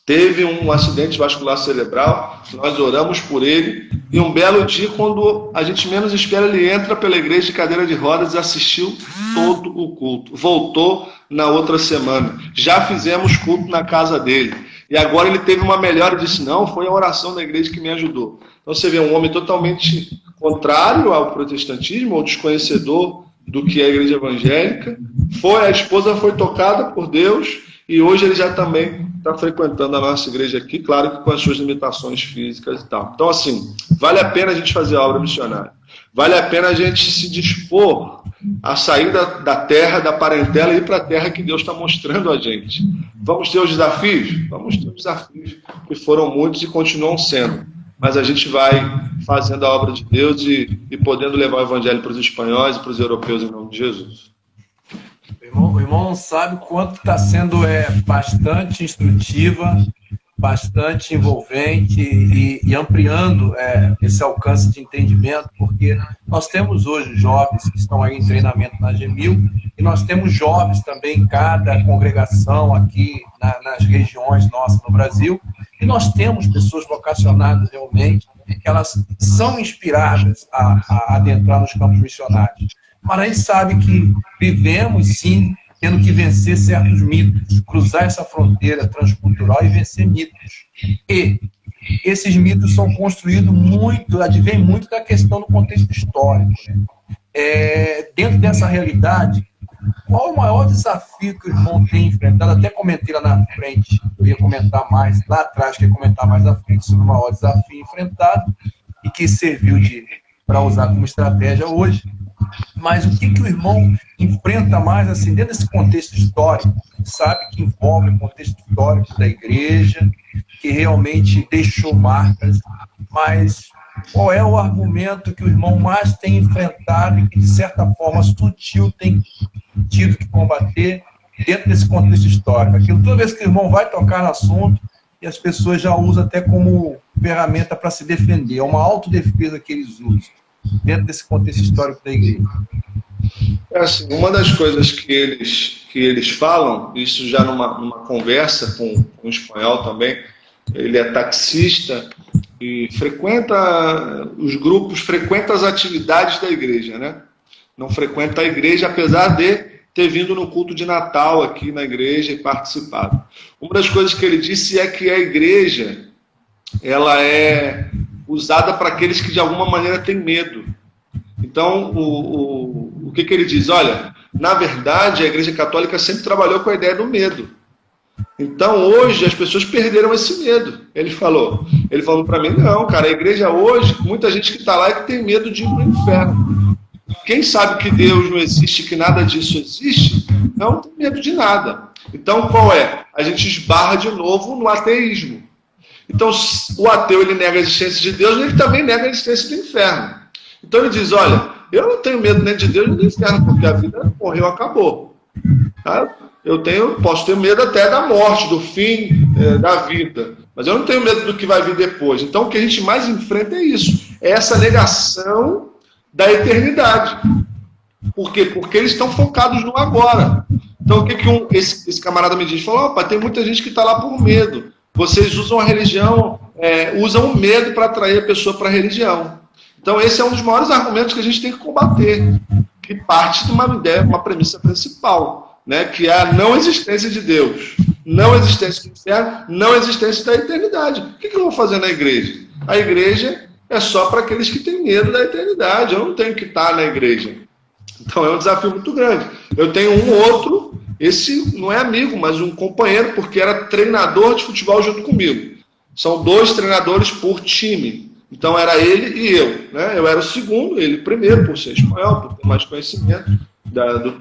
teve um acidente vascular cerebral, nós oramos por ele, e um belo dia, quando a gente menos espera, ele entra pela igreja de cadeira de rodas e assistiu todo o culto. Voltou na outra semana. Já fizemos culto na casa dele. E agora ele teve uma melhora e disse, não, foi a oração da igreja que me ajudou. Então você vê um homem totalmente contrário ao protestantismo, ao desconhecedor do que é a igreja evangélica. A esposa foi tocada por Deus e hoje ele já também está frequentando a nossa igreja aqui, claro que com as suas limitações físicas e tal. Então, assim, vale a pena a gente fazer a obra missionária. Vale a pena a gente se dispor a sair da terra, da parentela e ir para a terra que Deus está mostrando a gente. Vamos ter os desafios? Vamos ter os desafios, que foram muitos e continuam sendo. Mas a gente vai fazendo a obra de Deus e podendo levar o evangelho para os espanhóis e para os europeus em nome de Jesus. O irmão não sabe o quanto está sendo bastante instrutiva, bastante envolvente e ampliando esse alcance de entendimento, porque nós temos hoje jovens que estão aí em treinamento na GMIL e nós temos jovens também em cada congregação aqui nas regiões nossas no Brasil, e nós temos pessoas vocacionadas realmente, que elas são inspiradas a adentrar nos campos missionários. Mas a gente sabe que vivemos, sim, tendo que vencer certos mitos, cruzar essa fronteira transcultural e vencer mitos. E esses mitos são construídos muito, advém muito da questão do contexto histórico. Dentro dessa realidade, qual o maior desafio que o irmão tem enfrentado? Até comentei lá na frente, eu ia comentar mais, lá atrás, que ia comentar mais à frente sobre o maior desafio enfrentado e que serviu para usar como estratégia hoje. Mas o que o irmão enfrenta mais, assim, dentro desse contexto histórico? Sabe que envolve o contexto histórico da igreja, que realmente deixou marcas, mas qual é o argumento que o irmão mais tem enfrentado e que, de certa forma, sutil, tem tido que combater dentro desse contexto histórico? Aquilo, toda vez que o irmão vai tocar no assunto, e as pessoas já usam até como ferramenta para se defender, é uma autodefesa que eles usam dentro desse contexto histórico da igreja. É assim, uma das coisas que eles falam, isso já numa conversa com um espanhol também, ele é taxista e frequenta os grupos, frequenta as atividades da igreja, né? Não frequenta a igreja, apesar de ter vindo no culto de Natal aqui na igreja e participado. Uma das coisas que ele disse é que a igreja, ela é usada para aqueles que de alguma maneira têm medo. Então, o que ele diz? Olha, na verdade, a Igreja Católica sempre trabalhou com a ideia do medo. Então, hoje, as pessoas perderam esse medo. Ele falou para mim, não, cara, a igreja hoje, muita gente que está lá é que tem medo de ir para o inferno. Quem sabe que Deus não existe, que nada disso existe, não tem medo de nada. Então, qual é? A gente esbarra de novo no ateísmo. Então, o ateu, ele nega a existência de Deus, ele também nega a existência do inferno. Então ele diz, olha, eu não tenho medo nem de Deus nem do inferno, porque a vida morreu, acabou. Tá? Posso ter medo até da morte, do fim da vida, mas eu não tenho medo do que vai vir depois. Então o que a gente mais enfrenta é isso, é essa negação da eternidade. Por quê? Porque eles estão focados no agora. Então o que esse camarada me diz? Falou, opa, tem muita gente que está lá por medo. Vocês usam a religião, usam o medo para atrair a pessoa para a religião. Então esse é um dos maiores argumentos que a gente tem que combater, que parte de uma ideia, uma premissa principal, né, que é a não existência de Deus, não existência do inferno, não existência da eternidade. O que eu vou fazer na igreja? A igreja é só para aqueles que têm medo da eternidade, eu não tenho que estar na igreja. Então é um desafio muito grande. Eu tenho um outro, esse não é amigo, mas um companheiro, porque era treinador de futebol junto comigo. São 2 treinadores por time. Então era ele e eu, né? Eu era o segundo, ele primeiro, por ser espanhol, por ter mais conhecimento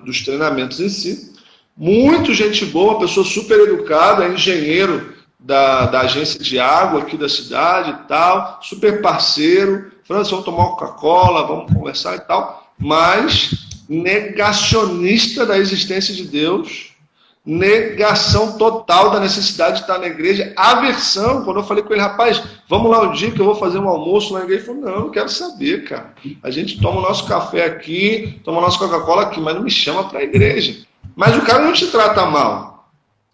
dos treinamentos em si. Muito gente boa, pessoa super educada, engenheiro da agência de água aqui da cidade e tal, super parceiro. França, vamos tomar uma Coca-Cola, vamos conversar e tal. Mas negacionista da existência de Deus, negação total da necessidade de estar na igreja, aversão. Quando eu falei com ele, rapaz, vamos lá um dia que eu vou fazer um almoço na igreja, ele falou, não quero saber, cara. A gente toma o nosso café aqui, toma a nossa Coca-Cola aqui, mas não me chama para a igreja. Mas o cara não te trata mal.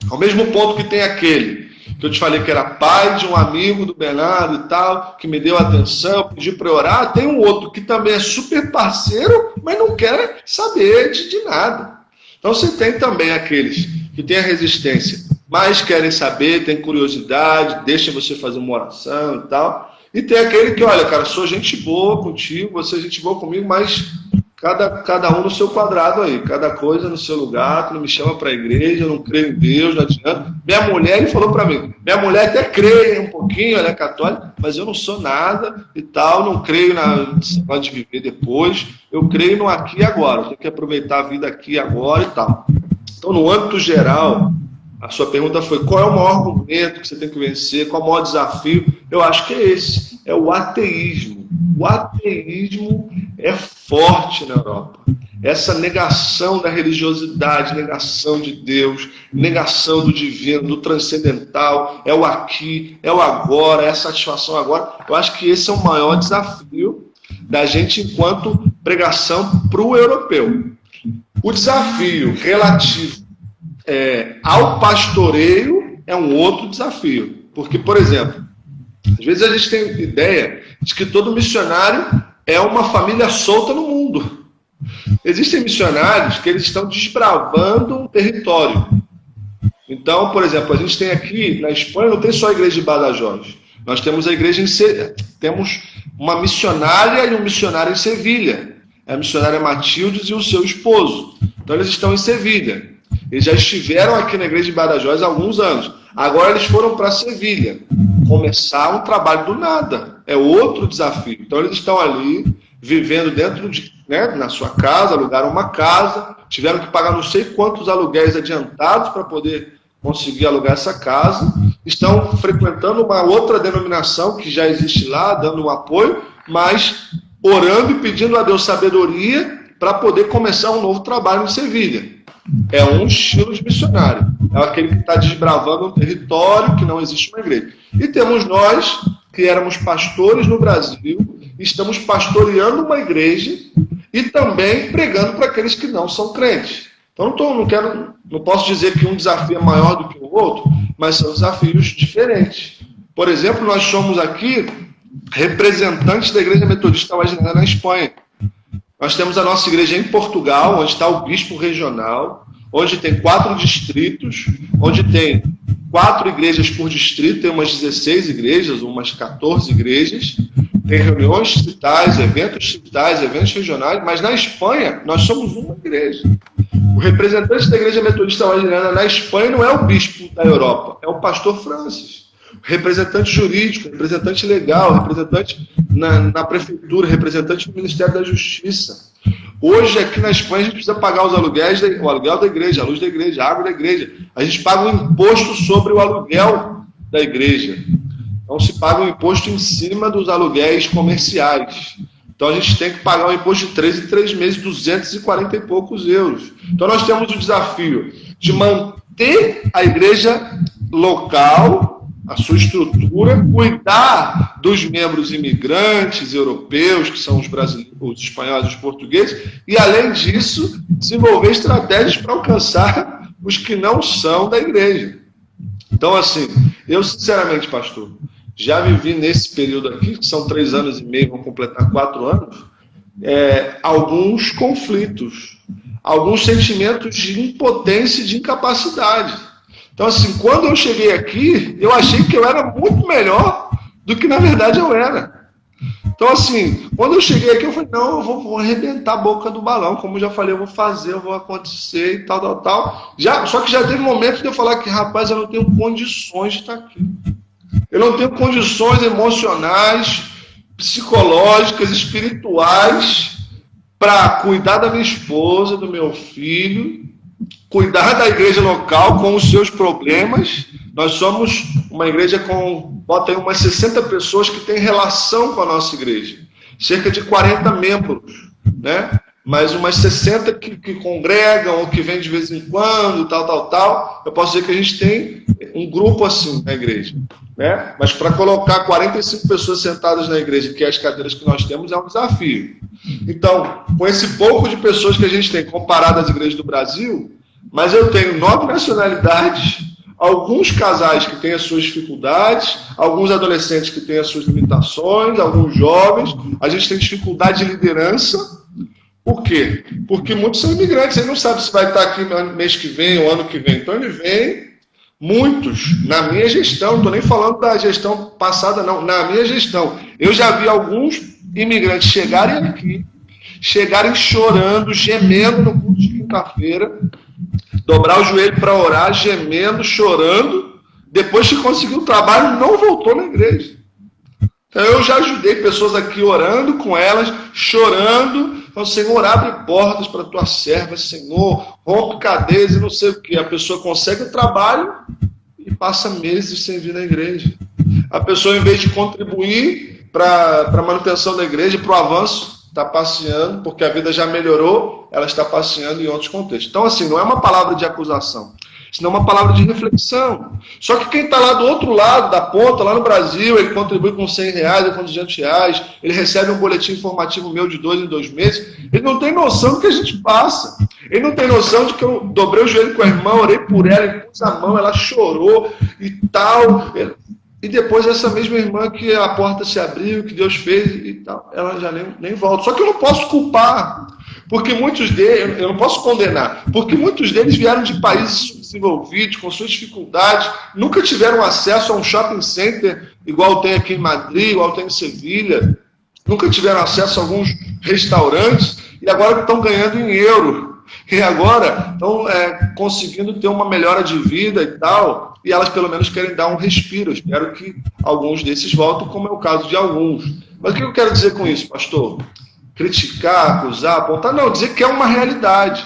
Ao mesmo ponto que tem aquele que eu te falei que era pai de um amigo do Bernardo e tal, que me deu atenção, pediu para eu orar, tem um outro que também é super parceiro, mas não quer saber de nada. Então você tem também aqueles que têm a resistência, mas querem saber, têm curiosidade, deixam você fazer uma oração e tal. E tem aquele que, olha, cara, sou gente boa contigo, você é gente boa comigo, mas cada um no seu quadrado aí, cada coisa no seu lugar, tu não me chama para a igreja, eu não creio em Deus, não adianta. Minha mulher, ele falou para mim, minha mulher até crê um pouquinho, ela é católica, mas eu não sou nada e tal, não creio na de viver depois, eu creio no aqui e agora, eu tenho que aproveitar a vida aqui e agora e tal. Então, no âmbito geral, a sua pergunta foi qual é o maior argumento que você tem que vencer, qual é o maior desafio? Eu acho que é esse, é o ateísmo. O ateísmo é forte na Europa. Essa negação da religiosidade, negação de Deus, negação do divino, do transcendental, é o aqui, é o agora, é a satisfação agora. Eu acho que esse é o maior desafio da gente enquanto pregação para o europeu. O desafio relativo ao pastoreio é um outro desafio. Porque, por exemplo, às vezes a gente tem ideia de que todo missionário é uma família solta no mundo. Existem missionários que eles estão desbravando um território. Então, por exemplo, a gente tem aqui, na Espanha, não tem só a igreja de Badajoz. Nós temos a igreja temos uma missionária e um missionário em Sevilha. A missionária Matildes e o seu esposo. Então eles estão em Sevilha. Eles já estiveram aqui na igreja de Badajoz há alguns anos. Agora eles foram para Sevilha. Começar um trabalho do nada. É outro desafio. Então eles estão ali, vivendo dentro de, na sua casa, alugaram uma casa, tiveram que pagar não sei quantos aluguéis adiantados para poder conseguir alugar essa casa. Estão frequentando uma outra denominação que já existe lá, dando um apoio, mas orando e pedindo a Deus sabedoria para poder começar um novo trabalho em Sevilha. É um estilo de missionário. É aquele que está desbravando um território que não existe uma igreja. E temos nós, que éramos pastores no Brasil, estamos pastoreando uma igreja e também pregando para aqueles que não são crentes. Então não posso dizer que um desafio é maior do que o outro, mas são desafios diferentes. Por exemplo, nós somos aqui representantes da Igreja Metodista Wesleyana na Espanha. Nós temos a nossa igreja em Portugal, onde está o bispo regional, onde tem 4 distritos, onde tem 4 igrejas por distrito, tem umas 16 igrejas, umas 14 igrejas, tem reuniões citais, eventos regionais, mas na Espanha nós somos uma igreja. O representante da Igreja Metodista Wesleyana na Espanha não é o bispo da Europa, é o pastor Francis. O representante jurídico, representante legal, representante na prefeitura, representante do Ministério da Justiça. Hoje, aqui na Espanha, a gente precisa pagar os aluguéis, o aluguel da igreja, a luz da igreja, a água da igreja. A gente paga um imposto sobre o aluguel da igreja. Então, se paga um imposto em cima dos aluguéis comerciais. Então, a gente tem que pagar um imposto de 3 em 3 meses, 240 e poucos euros. Então, nós temos o desafio de manter a igreja local, a sua estrutura, cuidar dos membros imigrantes europeus, que são os brasileiros, os espanhóis, os portugueses, e, além disso, desenvolver estratégias para alcançar os que não são da igreja. Então, assim, eu, sinceramente, pastor, já vivi nesse período aqui, que são 3 anos e meio, vão completar 4 anos, alguns conflitos, alguns sentimentos de impotência e de incapacidade. Então, assim, quando eu cheguei aqui, eu achei que eu era muito melhor do que, na verdade, eu era. Então, assim, quando eu cheguei aqui, eu falei, não, eu vou arrebentar a boca do balão, como eu já falei, eu vou fazer, eu vou acontecer e tal. Só que já teve momentos de eu falar que, rapaz, eu não tenho condições de estar aqui. Eu não tenho condições emocionais, psicológicas, espirituais, para cuidar da minha esposa, do meu filho, cuidar da igreja local com os seus problemas. Nós somos uma igreja bota aí umas 60 pessoas que têm relação com a nossa igreja. Cerca de 40 membros, né? Mas umas 60 que congregam ou que vêm de vez em quando, tal. Eu posso dizer que a gente tem um grupo assim na igreja, né? Mas para colocar 45 pessoas sentadas na igreja, que é as cadeiras que nós temos, é um desafio. Então, com esse pouco de pessoas que a gente tem comparado às igrejas do Brasil, mas eu tenho 9 nacionalidades, alguns casais que têm as suas dificuldades, alguns adolescentes que têm as suas limitações, alguns jovens, a gente tem dificuldade de liderança. Por quê? Porque muitos são imigrantes, ele não sabe se vai estar aqui mês que vem ou ano que vem. Então ele vem, muitos, na minha gestão, não estou nem falando da gestão passada, não, na minha gestão. Eu já vi alguns imigrantes chegarem chorando, gemendo no culto de quinta-feira, dobrar o joelho para orar, gemendo, chorando, depois que conseguiu o trabalho, não voltou na igreja. Então eu já ajudei pessoas aqui orando com elas, chorando, falando, Senhor, abre portas para a tua serva, Senhor, rompe cadeias e não sei o que. A pessoa consegue o trabalho e passa meses sem vir na igreja. A pessoa, em vez de contribuir para a manutenção da igreja, para o avanço, está passeando, porque a vida já melhorou, ela está passeando em outros contextos. Então, assim, não é uma palavra de acusação, senão uma palavra de reflexão. Só que quem está lá do outro lado da ponta, lá no Brasil, ele contribui com R$100 ou com R$200, ele recebe um boletim informativo meu de 2 em 2 meses, ele não tem noção do que a gente passa. Ele não tem noção de que eu dobrei o joelho com a irmã, orei por ela, ele pus a mão, ela chorou e tal. E depois essa mesma irmã que a porta se abriu, que Deus fez e tal, ela já nem volta. Só que eu não posso culpar, porque muitos deles, eu não posso condenar, porque muitos deles vieram de países subdesenvolvidos, com suas dificuldades, nunca tiveram acesso a um shopping center, igual tem aqui em Madrid, igual tem em Sevilha, nunca tiveram acesso a alguns restaurantes, e agora estão ganhando em euro. E agora estão conseguindo ter uma melhora de vida e tal, e elas pelo menos querem dar um respiro. Eu espero que alguns desses voltem, como é o caso de alguns. Mas o que eu quero dizer com isso, pastor? Criticar, acusar, apontar? Não, dizer que é uma realidade.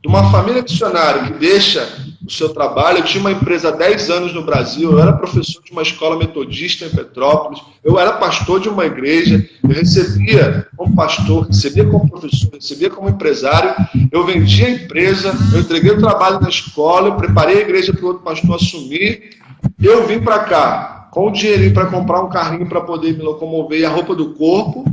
De uma família missionária que deixa o seu trabalho. Eu tinha uma empresa há 10 anos no Brasil, eu era professor de uma escola metodista em Petrópolis, eu era pastor de uma igreja, eu recebia como pastor, recebia como professor, recebia como empresário, eu vendia a empresa, eu entreguei o trabalho na escola, eu preparei a igreja para o outro pastor assumir, eu vim para cá com o dinheirinho para comprar um carrinho para poder me locomover e a roupa do corpo,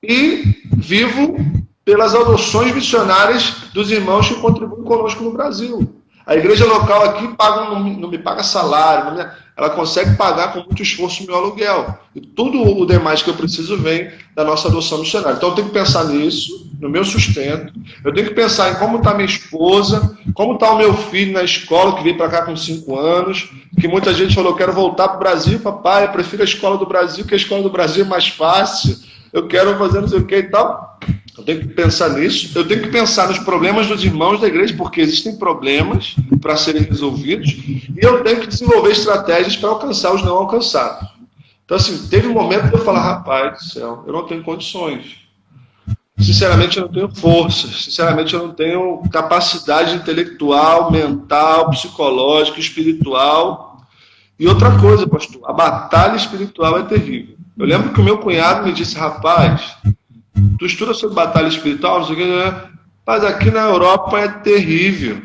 e vivo pelas adoções missionárias dos irmãos que contribuem conosco no Brasil. A igreja local aqui não me paga salário, ela consegue pagar com muito esforço o meu aluguel. E tudo o demais que eu preciso vem da nossa adoção missionária. Então eu tenho que pensar nisso, no meu sustento. Eu tenho que pensar em como está minha esposa, como está o meu filho na escola, que veio para cá com 5 anos, que muita gente falou, quero voltar para o Brasil, papai, eu prefiro a escola do Brasil, que a escola do Brasil é mais fácil. Eu quero fazer não sei o que e tal. Eu tenho que pensar nisso. Eu tenho que pensar nos problemas dos irmãos da igreja, porque existem problemas para serem resolvidos. E eu tenho que desenvolver estratégias para alcançar os não alcançados. Então, assim, teve um momento que eu falar, rapaz do céu, eu não tenho condições. Sinceramente, eu não tenho força. Sinceramente, eu não tenho capacidade intelectual, mental, psicológica, espiritual. E outra coisa, pastor, a batalha espiritual é terrível. Eu lembro que o meu cunhado me disse, rapaz, tu estuda sobre batalha espiritual, não sei o que, né? Mas aqui na Europa é terrível.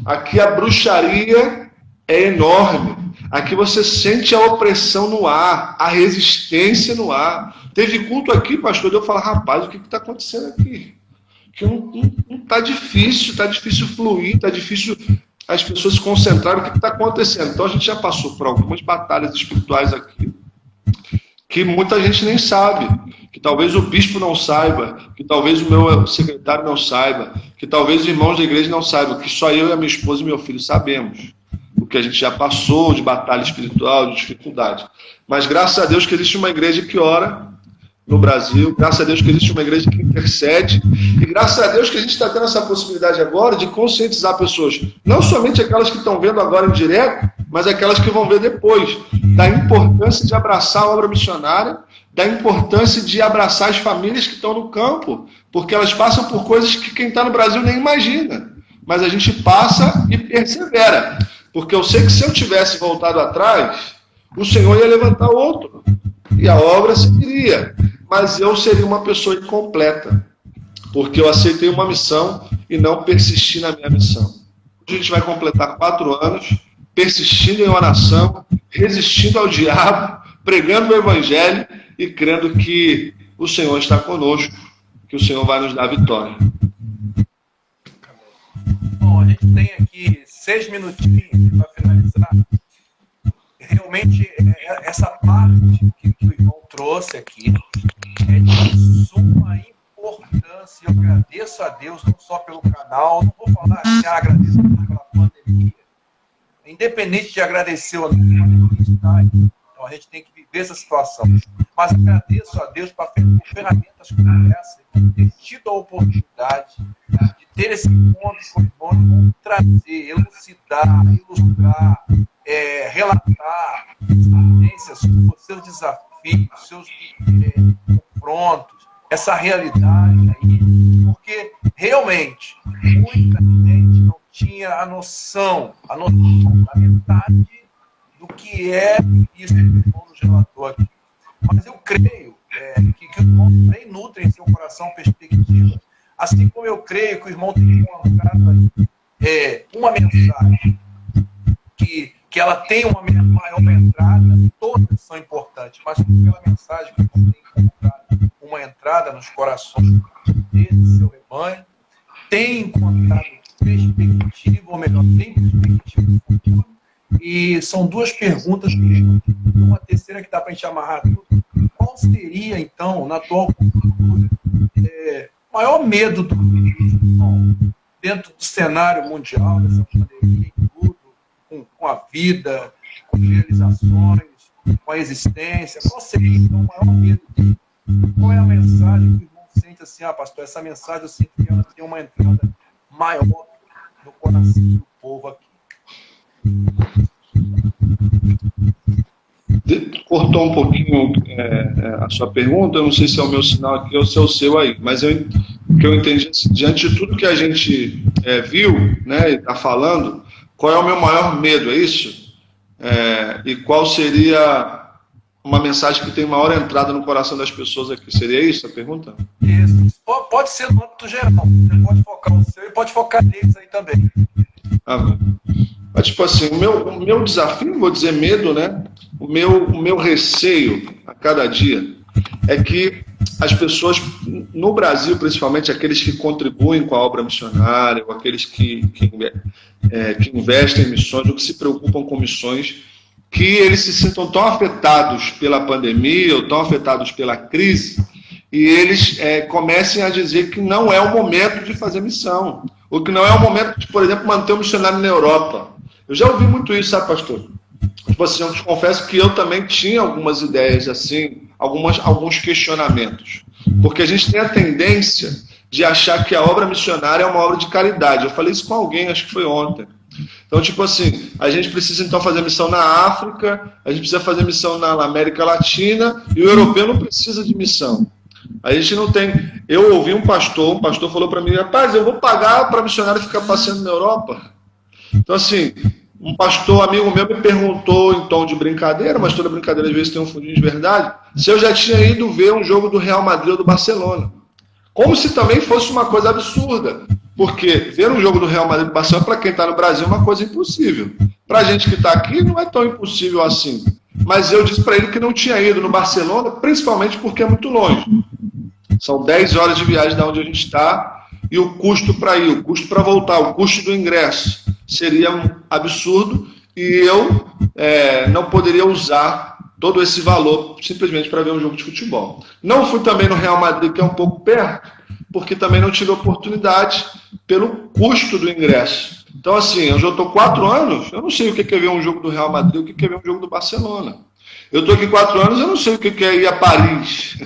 Aqui a bruxaria é enorme. Aqui você sente a opressão no ar, a resistência no ar. Teve culto aqui, pastor, eu falo, rapaz, o que está acontecendo aqui? Que não está difícil fluir, está difícil as pessoas se concentrarem, o que está acontecendo? Então a gente já passou por algumas batalhas espirituais aqui, que muita gente nem sabe, que talvez o bispo não saiba, que talvez o meu secretário não saiba, que talvez os irmãos da igreja não saibam, que só eu e a minha esposa e meu filho sabemos o que a gente já passou de batalha espiritual, de dificuldade. Mas graças a Deus que existe uma igreja que ora no Brasil, graças a Deus que existe uma igreja que intercede, e graças a Deus que a gente está tendo essa possibilidade agora de conscientizar pessoas, não somente aquelas que estão vendo agora em direto, mas aquelas que vão ver depois, da importância de abraçar a obra missionária, da importância de abraçar as famílias que estão no campo, porque elas passam por coisas que quem está no Brasil nem imagina, mas a gente passa e persevera, porque eu sei que se eu tivesse voltado atrás, o Senhor ia levantar outro, e a obra seguiria, mas eu seria uma pessoa incompleta, porque eu aceitei uma missão e não persisti na minha missão. Hoje a gente vai completar 4 anos, persistindo em oração, resistindo ao diabo, pregando o evangelho e crendo que o Senhor está conosco, que o Senhor vai nos dar vitória. Bom, a gente tem aqui 6 minutinhos para finalizar. Realmente, essa parte que o irmão trouxe aqui é de suma importância. Eu agradeço a Deus, não só pelo canal, não vou falar que agradeço pela pandemia. Independente de agradecer ou não, a pandemia está aí. Então a gente tem que viver essa situação. Mas agradeço a Deus por ferramentas como essa, de ter tido a oportunidade de ter esse encontro com o irmão, trazer, elucidar, ilustrar, relatar experiências, seus desafios, seus confrontos, essa realidade aí, porque realmente muita gente não tinha a noção da metade do que é isso que o irmão nos relatou aqui. Mas eu creio que os irmãos também nutrem em seu coração perspectiva, assim como eu creio que o irmão tem encontrado aí uma mensagem que ela tem uma maior entrada, todas são importantes, mas aquela mensagem que tem encontrado uma entrada nos corações desse seu rebanho, tem encontrado perspectiva, ou melhor, tem perspectiva de futuro. E são 2 perguntas que uma terceira que dá para a gente amarrar tudo. Qual seria, então, na atual conjuntura, o maior medo do cristão dentro do cenário mundial, dessa pandemia e tudo, com a vida, com as realizações, com a existência? Qual seria, então, o maior medo dele? Qual é a mensagem que o irmão sente assim, pastor, essa mensagem eu sinto que ela tem uma entrada maior no coração do povo aqui? Cortou um pouquinho a sua pergunta, eu não sei se é o meu sinal aqui ou se é o seu aí, mas o que eu entendi, diante de tudo que a gente viu, né, e está falando, qual é o meu maior medo, é isso? E qual seria uma mensagem que tem maior entrada no coração das pessoas aqui? Seria isso a pergunta? Isso. Pode ser no âmbito geral. Você pode focar no seu e pode focar neles aí também. Mas, tipo assim, o meu desafio, vou dizer medo, né? O meu receio a cada dia é que as pessoas no Brasil, principalmente aqueles que contribuem com a obra missionária, ou aqueles que investem em missões, ou que se preocupam com missões, que eles se sintam tão afetados pela pandemia, ou tão afetados pela crise, e eles comecem a dizer que não é o momento de fazer missão, ou que não é o momento de, por exemplo, manter um missionário na Europa. Eu já ouvi muito isso, sabe, pastor? Tipo assim, eu te confesso que eu também tinha algumas ideias assim, alguns questionamentos. Porque a gente tem a tendência de achar que a obra missionária é uma obra de caridade. Eu falei isso com alguém, acho que foi ontem. Então, tipo assim, a gente precisa então fazer missão na África, a gente precisa fazer missão na América Latina, e o europeu não precisa de missão. A gente não tem... Eu ouvi um pastor falou para mim, rapaz, eu vou pagar para missionário ficar passeando na Europa. Então, assim, um pastor amigo meu me perguntou em tom de brincadeira, mas toda brincadeira às vezes tem um fundinho de verdade, se eu já tinha ido ver um jogo do Real Madrid ou do Barcelona. Como se também fosse uma coisa absurda. Porque ver um jogo do Real Madrid e do Barcelona, para quem está no Brasil, é uma coisa impossível. Para a gente que está aqui, não é tão impossível assim. Mas eu disse para ele que não tinha ido no Barcelona, principalmente porque é muito longe. São 10 horas de viagem de onde a gente está, e o custo para ir, o custo para voltar, o custo do ingresso seria um absurdo, e eu não poderia usar todo esse valor simplesmente para ver um jogo de futebol. Não fui também no Real Madrid, que é um pouco perto, porque também não tive oportunidade pelo custo do ingresso. Então, assim, eu já estou 4 anos, eu não sei o que é ver um jogo do Real Madrid, o que é ver um jogo do Barcelona. Eu estou aqui 4 anos, eu não sei o que é ir a Paris,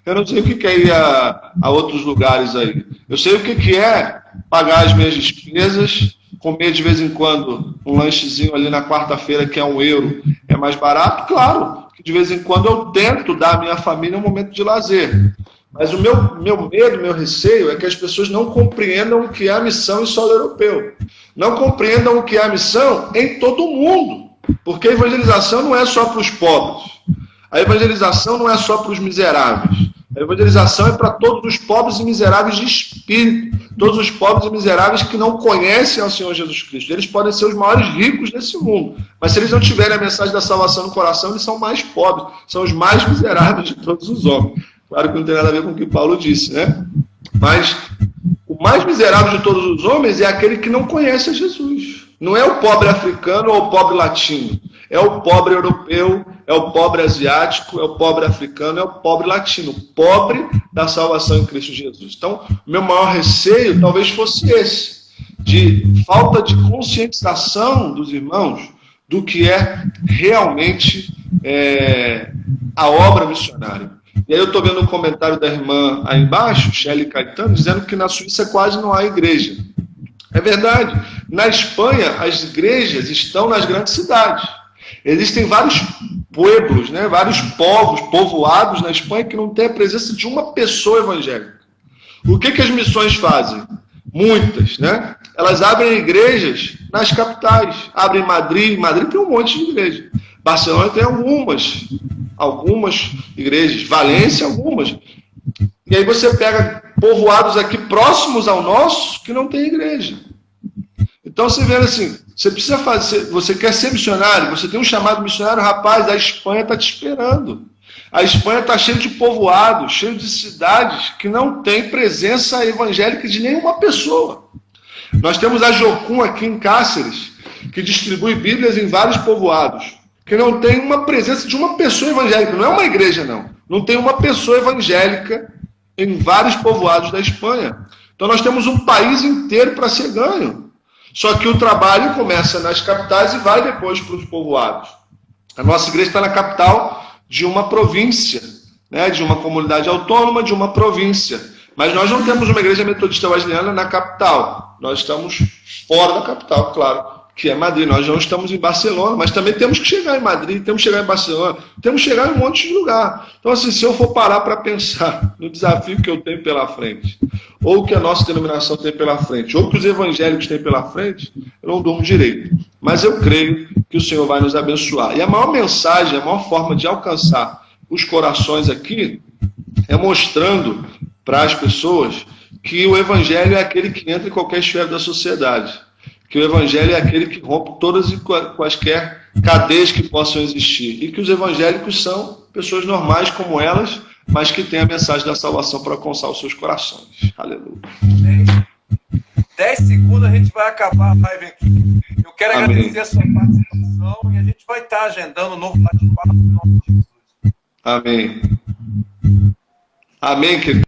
eu não sei o que é ir a outros lugares aí. Eu sei o que é pagar as minhas despesas, comer de vez em quando um lanchezinho ali na quarta-feira, que é €1, é mais barato, claro, que de vez em quando eu tento dar à minha família um momento de lazer. Mas o meu medo, meu receio é que as pessoas não compreendam o que é a missão em solo europeu. Não compreendam o que é a missão em todo o mundo. Porque a evangelização não é só para os pobres. A evangelização não é só para os miseráveis. A evangelização é para todos os pobres e miseráveis de espírito. Todos os pobres e miseráveis que não conhecem ao Senhor Jesus Cristo. Eles podem ser os maiores ricos desse mundo. Mas se eles não tiverem a mensagem da salvação no coração, eles são mais pobres. São os mais miseráveis de todos os homens. Claro que não tem nada a ver com o que Paulo disse, né? Mas o mais miserável de todos os homens é aquele que não conhece a Jesus. Não é o pobre africano ou o pobre latino. É o pobre europeu, é o pobre asiático, é o pobre africano, é o pobre latino. O pobre da salvação em Cristo Jesus. Então, o meu maior receio talvez fosse esse. De falta de conscientização dos irmãos do que é realmente a obra missionária. E aí eu estou vendo um comentário da irmã aí embaixo, Shelly Caetano, dizendo que na Suíça quase não há igreja. É verdade. Na Espanha, as igrejas estão nas grandes cidades. Existem vários pueblos, né, vários povoados na Espanha que não tem a presença de uma pessoa evangélica. O que as missões fazem? Muitas, né? Elas abrem igrejas nas capitais. Abrem Madrid tem um monte de igrejas. Barcelona tem algumas igrejas. Valência, algumas. E aí você pega povoados aqui próximos ao nosso que não tem igreja. Então você vê assim, você precisa fazer, você quer ser missionário, você tem um chamado missionário, rapaz, a Espanha está te esperando. A Espanha está cheia de povoados, cheia de cidades que não tem presença evangélica de nenhuma pessoa. Nós temos a Jocum aqui em Cáceres, que distribui Bíblias em vários povoados, que não tem uma presença de uma pessoa evangélica. Não é uma igreja, não. Não tem uma pessoa evangélica em vários povoados da Espanha. Então nós temos um país inteiro para ser ganho. Só que o trabalho começa nas capitais e vai depois para os povoados. A nossa igreja está na capital de uma província, né, de uma comunidade autônoma, de uma província. Mas nós não temos uma igreja metodista wesleyana na capital. Nós estamos fora da capital, claro, que é Madrid. Nós não estamos em Barcelona, mas também temos que chegar em Madrid, temos que chegar em Barcelona, temos que chegar em um monte de lugar. Então, assim, se eu for parar para pensar no desafio que eu tenho pela frente, ou que a nossa denominação tem pela frente, ou que os evangélicos têm pela frente, eu não durmo direito. Mas eu creio que o Senhor vai nos abençoar. E a maior mensagem, a maior forma de alcançar os corações aqui é mostrando para as pessoas que o evangelho é aquele que entra em qualquer esfera da sociedade. Que o evangelho é aquele que rompe todas e quaisquer cadeias que possam existir. E que os evangélicos são pessoas normais como elas, mas que tem a mensagem da salvação para alcançar os seus corações. Aleluia. Amém. 10 segundos a gente vai acabar a live aqui. Eu quero Amém. agradecer a sua participação e a gente vai estar agendando um novo bate-papo no nome de Jesus. Amém. Amém, querido.